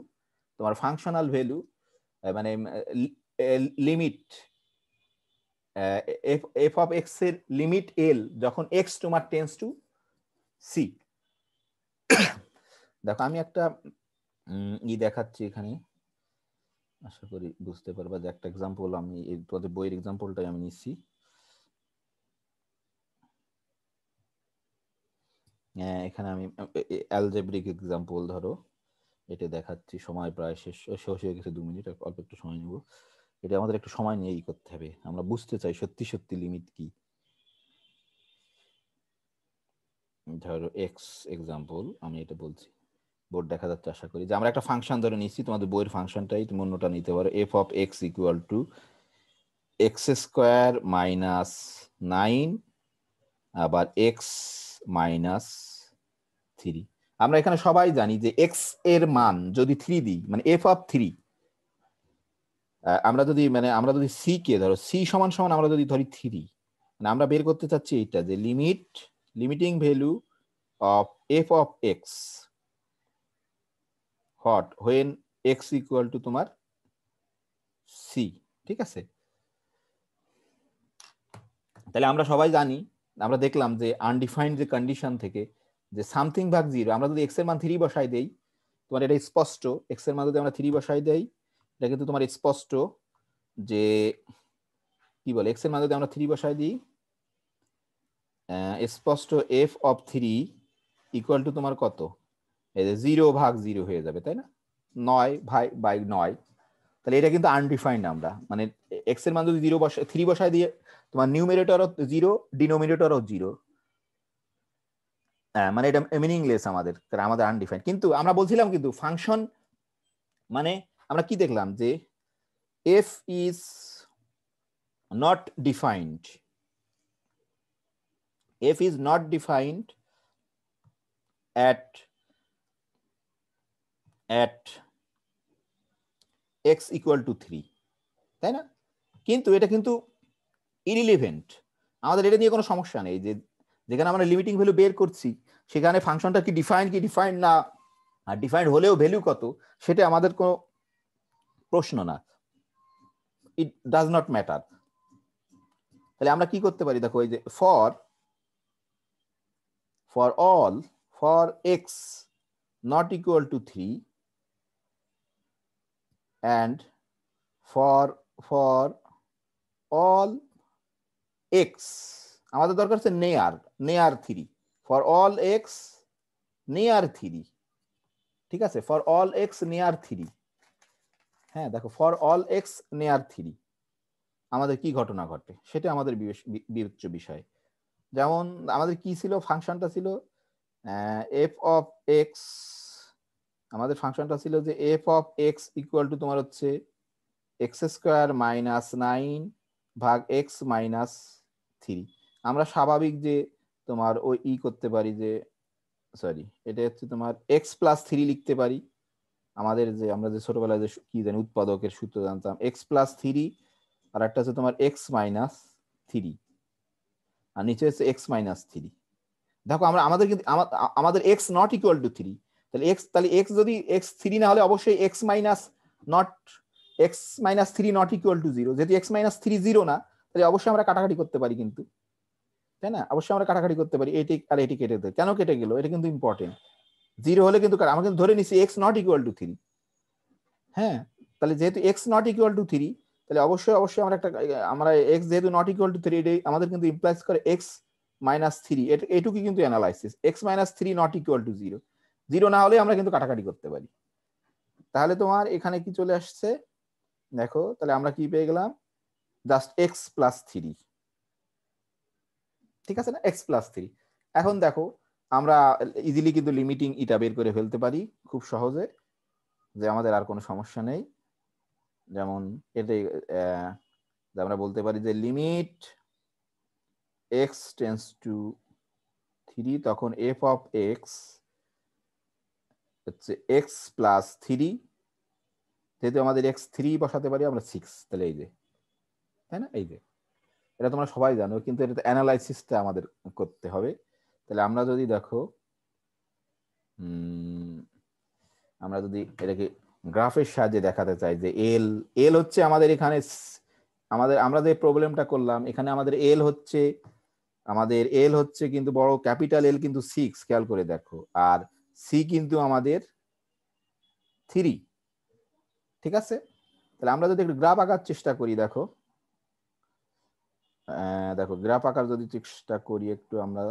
তোমার ফাংশনাল ভ্যালু, মানে লিমিট এফ অফ এক্স এর লিমিট এল যখন এক্স তোমার টেন্স টু সি। দেখো আমি একটা দেখাচ্ছি এখানে, আশা করি বুঝতে পারবা, যে একটা এক্সাম্পল আমি তোমাদের বইয়ের এক্সাম্পলটাই আমি নিচ্ছি। এখানে আমি অ্যালজেব্রিক এক্সাম্পল ধরো এটা দেখাচ্ছি, সময় প্রায় শেষ হয়ে গেছে, 2 মিনিট, অল্প একটু সময় নেব। এটা আমাদের একটু সময় নিয়েই করতে হবে, আমরা বুঝতে চাই সত্যি সত্যি লিমিট কি। ধরো এক্স এক্সাম্পল, আমি এটা বলছি, বোর্ড দেখা যাচ্ছে আশা করি, যে আমরা একটা ফাংশন ধরে নিচ্ছি, তোমাদের বইয়ের ফাংশনটাই তুমি অন্যটা নিতে পারো, F of x equal two x square minus 9 আবার এক্স মাইনাস 3। আমরা এখানে সবাই জানি যে এক্স এর মান যদি 3 দিই, মানে এফ অফ 3, আমরা যদি সি কে ধরো সি সমান সমান আমরা যদি ধরি 3, মানে আমরা বের করতে চাচ্ছি এইটা, যে limiting value of f of x hot when x equal to তোমার সি। ঠিক আছে, তাহলে আমরা সবাই জানি, আমরা দেখলাম যে আনডিফাইন্ড যে কন্ডিশন থেকে যে সামথিং ভাগ 0, আমরা যদি এক্স এর মান 3 বসাই দেই, তোমার এটা স্পষ্ট, এক্স এর মান যদি আমরা 3 বসাই দেই, এটা কিন্তু তোমার স্পষ্ট যে কি বলে, এক্স এর মান যদি আমরা 3 বসাই দিই, স্পষ্ট এফ অফ 3 ইকুয়াল টু তোমার কত, এই যে 0 ভাগ 0 হয়ে যাবে, তাই না, 9 বাই 9। তাহলে এটা কিন্তু আনডিফাইন্ড, আমরা মানে এক্স এর মান যদি 3 বসাই দিয়ে, তোমার নিউমারেটরও 0 ডিনোমিনেটরও 0, মানে এটা মিনিংলেস আমাদের, কারণ আমাদের আনডিফাইন্ড। কিন্তু আমরা বলছিলাম কিন্তু ফাংশন মানে আমরা কি দেখলাম, যে f is not defined, f is not defined at x equal to 3, তাই না, কিন্তু এটা কিন্তু ইরিলেভেন্ট, আমাদের এটা নিয়ে কোনো সমস্যা নেই, যে যেখানে আমরা লিমিটিং ভ্যালু বের করছি সেখানে ফাংশনটা কি ডিফাইন্ড না, আর ডিফাইন্ড হলেও ভ্যালু কত সেটা আমাদের কোনো প্রশ্ন না, ইট ডাজ নট ম্যাটার। তাহলে আমরা কি করতে পারি, দেখো এই যে for x not equal to 3 and for all x, আমাদের দরকার হচ্ছে নেয়ার 3, for all x near 3, ঠিক আছে, for all x near 3। হ্যাঁ দেখো, for all x near 3 আমাদের কি ঘটনা ঘটে সেটা আমাদের বিবেচ্য বিষয়। যেমন আমাদের কি ছিল, ফাংশনটা ছিল এফ অফ এক্স, আমাদের ফাংশনটা ছিল যে f of x equal to তোমার হচ্ছে এক্স স্কোয়ার মাইনাস 9 ভাগ এক্স মাইনাস 3। আমরা স্বাভাবিক যে তোমার ওই করতে পারি, যে সরি এটা হচ্ছে তোমার এক্স প্লাস 3 লিখতে পারি, আমাদের যে আমরা যে ছোটবেলায় যে কি জানি উৎপাদকের সূত্র জানতাম, এক্স প্লাস 3 আর একটা হচ্ছে তোমার এক্স মাইনাস 3, আর নিচে হচ্ছে এক্স মাইনাস 3। দেখো আমরা আমাদের কিন্তু আমাদের এক্স নট ইকুয়াল টু 3, তাহলে এক্স যদি এক্স 3 না হলে অবশ্যই x minus 3 not equal two 0, যেহেতু এক্স মাইনাস 3 0 না, তাহলে অবশ্যই আমরা কাটাকাটি করতে পারি কিন্তু, তাই না? অবশ্যই আমরা কাটাকাটি করতে পারি, এইটি আর এটি কেটে দেয়, কেন কেটে গেল এটা কিন্তু ইম্পর্টেন্ট। 0 হলে কিন্তু আমরা কিন্তু ধরে নিচ্ছি x নট ইকুয়াল টু 3। হ্যাঁ, তাহলে যেহেতু x নট ইকুয়াল টু 3, তাহলে অবশ্যই আমরা x যেহেতু নট ইকুয়াল টু 3, এটাই আমাদের কিন্তু ইমপ্লাইজ করে x মাইনাস 3। এটুকুই কিন্তু analysis, x minus 3 not equal two 0। 0 না হলে আমরা কিন্তু কাটাকাটি করতে পারি। তাহলে তোমার এখানে কি চলে আসছে দেখো, তাহলে আমরা কি পেয়ে গেলাম, জাস্ট x প্লাস 3। ঠিক আছে না, x প্লাস 3। এখন দেখো আমরা ইজিলি কিন্তু লিমিটিং এটা বের করে ফেলতে পারি খুব সহজে, যে আমাদের আর কোনো সমস্যা নেই। যেমন এটাই আমরা বলতে পারি যে লিমিট x টেন্স টু 3, তখন f অফ x হচ্ছে x প্লাস 3, যেহেতু আমাদের x 3 বসাতে পারি আমরা 6, তাহলে এই যে, তাই না, এই যে এটা তোমরা সবাই জানো, কিন্তু এটা অ্যানালাইসিসটা আমাদের করতে হবে। তাহলে আমরা যদি দেখো আমরা যদি এটাকে গ্রাফের সাহায্যে দেখাতে চাই যে এল এল হচ্ছে আমাদের এখানে আমরা যে প্রবলেমটা করলাম এখানে আমাদের এল হচ্ছে কিন্তু বড় ক্যাপিটাল এল কিন্তু 6, খেয়াল করে দেখো, আর সি কিন্তু আমাদের 3। ঠিক আছে, তাহলে আমরা যদি একটু গ্রাফ আঁকার চেষ্টা করি, দেখো দেখো গ্রাফ আঁকার যদি চেষ্টা করি একটু আমরা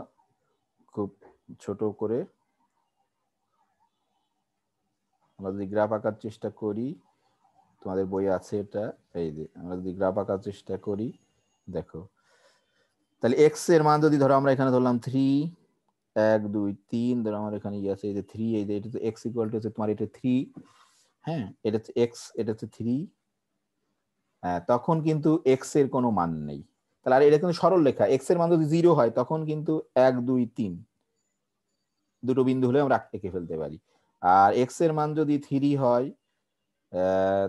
খুব ছোট করে, আমরা যদি গ্রাফ আঁকার চেষ্টা করি, তোমাদের বই আছে এটা, এই যে আমরা যদি গ্রাফ আঁকার চেষ্টা করি, দেখো তাহলে এক্স এর মান যদি ধরো আমরা এখানে ধরলাম 3, 1 2 3, ধরো আমার এখানে ইয়ে আছে এই যে 3, এই যে এটা তো এক্স ইকুয়াল টু হচ্ছে তোমার এটা 3। হ্যাঁ, এটা হচ্ছে এক্স, এটা হচ্ছে 3। তখন কিন্তু এক্স এর কোনো মান নেই, তাহলে আর এটা কিন্তু সরল রেখা, এক্স এর মান যদি 0 হয় তখন কিন্তু 1 2 3 দুটো বিন্দু হলে আমরা এঁকে ফেলতে পারি। আর এক্স এর মান যদি 3 হয়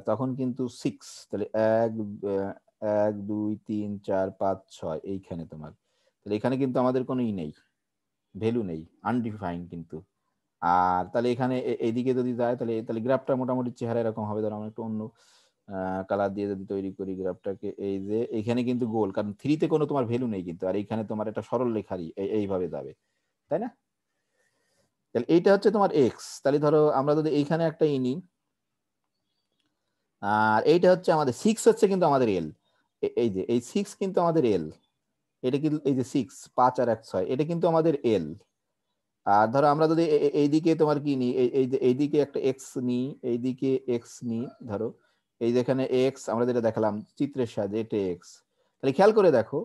তখন কিন্তু 6, তাহলে 1 2 3 4 5 6 এইখানে তোমার, তাহলে এখানে কিন্তু আমাদের কোনো নেই, ভ্যালু নেই, আনডিফাইন্ড কিন্তু। আর তাহলে এখানে এইদিকে যদি যায় তাহলে তাহলে গ্রাফটা মোটামুটি চেহারা এরকম হবে। ধরো আমরা একটু অন্য কালার দিয়ে যদি তৈরি করি গ্রাফটাকে, এই যে এখানে কিন্তু গোল, কারণ 3-তে কোনো তোমার ভ্যালু নেই কিন্তু, আর এইখানে তোমার একটা সরল রেখারই এইভাবে যাবে, তাই না? তাহলে এইটা হচ্ছে তোমার এক্স। তাহলে ধরো আমরা যদি এইখানে একটা নিই, আর এইটা হচ্ছে আমাদের 6 হচ্ছে কিন্তু আমাদের এল, এই যে এই 6 কিন্তু আমাদের এল, এটা কিন্তু এই যে 6 5 আর 1 6, এটা কিন্তু আমাদের এল। আর ধরো আমরা যদি এইদিকে তোমার কি নিই, এইদিকে একটা এক্স নিই, এইদিকে এক্স নিই, ধরো এই যেখানে এক্স আমরা যেটা দেখালাম চিত্রের সাহায্যে, এটা এক্স। তাহলে খেয়াল করে দেখো,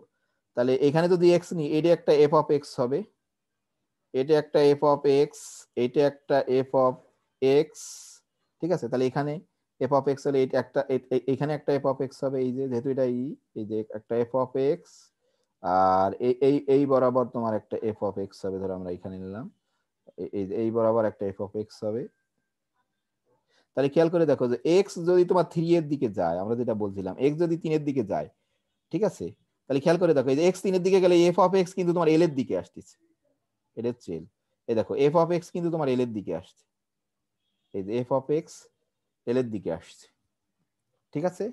তাহলে এখানে যদি এক্স নিই, এটা একটা এফ অফ এক্স হবে, এটা একটা এফ অফ এক্স, এটা একটা এফ অফ এক্স। ঠিক আছে, তাহলে এখানে এফ অফ এক্স হলে এটা একটা, এখানে একটা এফ অফ এক্স হবে, এই যে যেহেতু এটা এই যে একটা এফ অফ এক্স, আর এই বরাবর তোমার একটা এফ অফ এক্স হবে, ধরো আমরা এখানে নিলাম এই বরাবর একটা এফ অফ এক্স হবে। তাহলে খেয়াল করে দেখো যে এক্স যদি তোমার 3 এর দিকে যায়, আমরা যেটা বলছিলাম এক্স যদি 3 এর দিকে যায়, ঠিক আছে, তাহলে খেয়াল করে দেখো এই যে এক্স 3 এর দিকে গেলে এফ অফ এক্স কিন্তু তোমার এল এর দিকে আসতেছে, এটা হচ্ছে এল। এই দেখো এফ অফ এক্স কিন্তু তোমার এল এর দিকে আসছে, এই যে এফ অফ এক্স এল এর দিকে আসছে। ঠিক আছে,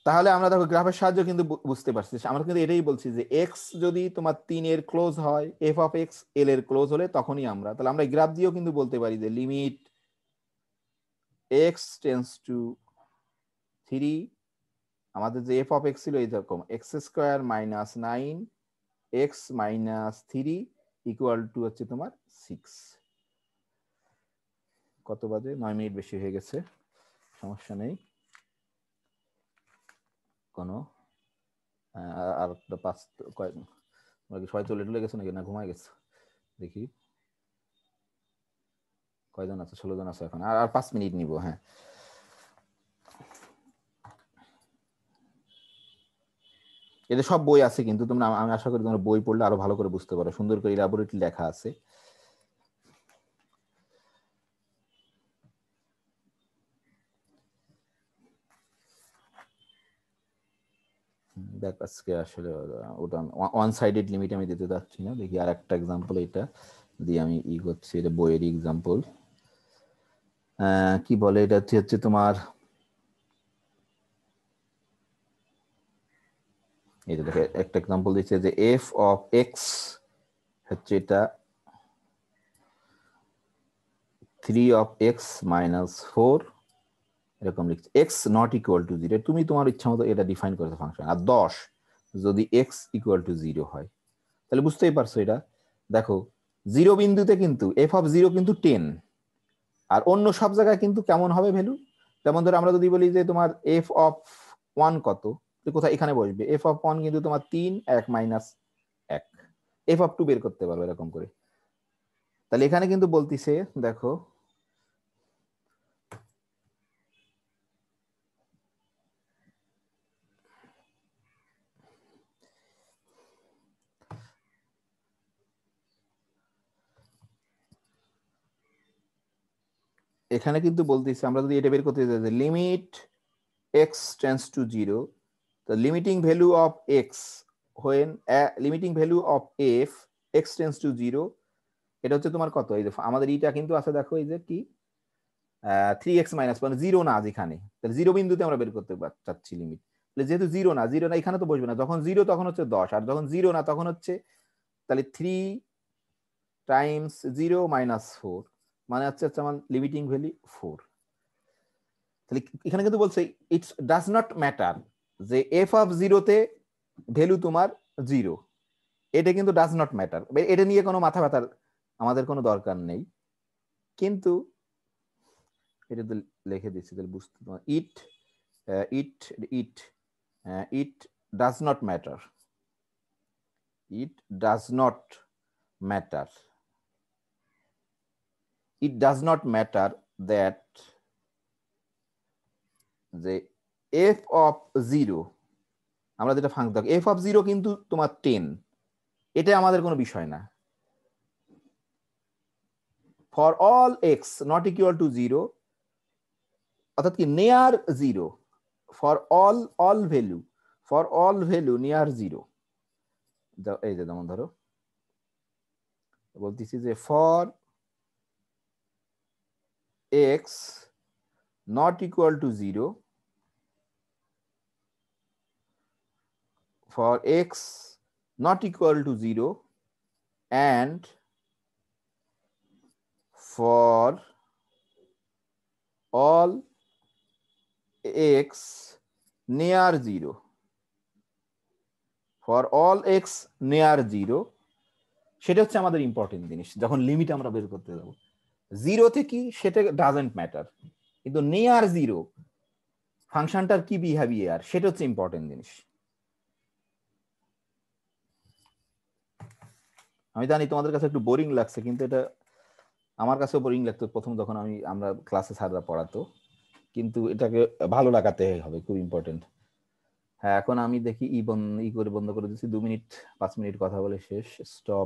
তাহলে আমরা দেখো গ্রাফের সাহায্যে কিন্তু বুঝতে পারছি, আমরা কিন্তু এটাই বলছি যে এক্স যদি তোমার 3 এর ক্লোজ হয়, এফ অফ এক্স এল এর ক্লোজ হলে তখনই আমরা, তাহলে আমরা গ্রাফ দিয়েও কিন্তু বলতে পারি যে লিমিট x টেন্স টু 3, আমাদের যে এফ অফ এক্স ছিল এইরকম x square minus 9 x minus 3 equal to হচ্ছে তোমার 6। কত বাজে, 9 মিনিট বেশি হয়ে গেছে, সমস্যা নেই কোনো। আর একটা 5 সবাই চলে গেছে নাকি, না ঘুমায় গেছে দেখি, কয়জন আছে, 16 জন আছে এখন, আর 5 মিনিট নিব। হ্যাঁ, এতে সব বই আছে কিন্তু তোমরা, আমি আশা করি তোমরা বই পড়লে আরো ভালো করে বুঝতে পারো, সুন্দর করে ইলাবোরেটলি লেখা আছে। দেখ আজকে আসলে ওটা ওয়ান সাইডেড লিমিট আমি দিতে যাচ্ছি না, দেখি আর একটা এক্সাম্পল এটা দিয়ে আমি করছি, এটা বইয়ের এক্সাম্পল। কি বলে, এটা হচ্ছে তোমার এই যে দেখো একটা এক্সাম্পল দিচ্ছে যে এফ অফ এক্স হচ্ছে এটা 3 অফ এক্স মাইনাস 4 এরকম লিখছে, এক্স নট ইকুয়াল টু 0, তুমি তোমার ইচ্ছা মতো এটা ডিফাইন করেছো ফাংশন। আর 10 যদি এক্স ইকুয়াল টু 0 হয়, তাহলে বুঝতেই পারছো এটা। দেখো 0 বিন্দুতে কিন্তু এফ অফ 0 কিন্তু 10, আর অন্য সব জায়গায় কিন্তু কেমন হবে ভ্যালু। যেমন ধরো আমরা যদি বলি যে তোমার এফ অফ 1 কত, কোথায় এখানে বসবে, এফ অফ 1 কিন্তু তোমার 3 1 মাইনাস 1, এফ অফ 2 বের করতে পারবে এরকম করে। তাহলে এখানে কিন্তু বলতিছে দেখো এখানে কিন্তু বলতেছে আমরা যদি এটা বের করতে যাই limit x tends two 0, the limiting value of x when limiting value of f x tends to 0, এটা হচ্ছে তোমার কত, এই যে আমাদের এটা কিন্তু আছে দেখো এই যে কি 3x মাইনাস 1, জিরো না যেখানে, তাহলে জিরো বিন্দুতে আমরা বের করতে চাচ্ছি লিমিট। যেহেতু জিরো না এখানে তো বসবে না, যখন জিরো তখন হচ্ছে 10, আর যখন জিরো না তখন হচ্ছে, তাহলে 3 টাইমস 0 মাইনাস 4 মানে হচ্ছে আমার লিমিটিং ভ্যালু 4। তাহলে এখানে কিন্তু বলছে ইটস ডাজ নট ম্যাটার যে এফ অফ 0-তে ভ্যালু তোমার 0, এটা কিন্তু ডাজ নট ম্যাটার, এটা নিয়ে কোনো মাথা ব্যথার আমাদের কোনো দরকার নেই। কিন্তু এটা তো লিখে দিচ্ছি তাহলে বুঝতে তোমার it it it it does not matter, it does not matter, it does not matter that যে এফ অফ 0, আমরা যেটা ফাংশন দেখো এফ অফ 0 কিন্তু তোমার 10, এটা আমাদের কোনো বিষয় না। For all x not equal two 0, অর্থাৎ কি near 0, for all value near 0, এই যে যেমন ধরো বলতেছি যে for x not equal two 0, for x not equal to 0 and for all x near 0, for all x near 0, সেটা হচ্ছে আমাদের ইম্পর্টেন্ট জিনিস যখন লিমিট আমরা বের করতে যাব। 0 থেকে সেটা ডাজন্ট ম্যাটার, কিন্তু নিয়ার 0 ফাংশনটার কি বিহেভিয়ার সেটা হচ্ছে ইম্পর্টেন্ট জিনিস। আমি জানি তোমাদের কাছে একটু বোরিং লাগছে, কিন্তু এটা আমার কাছেও বোরিং লাগতো প্রথম যখন আমরা ক্লাসে স্যাররা পড়াতো, কিন্তু এটাকে ভালো লাগাতে হবে, খুব ইম্পর্টেন্ট। হ্যাঁ এখন আমি দেখি ই করে বন্ধ করে দিচ্ছি, 2 মিনিট 5 মিনিট কথা বলে শেষ, স্টপ।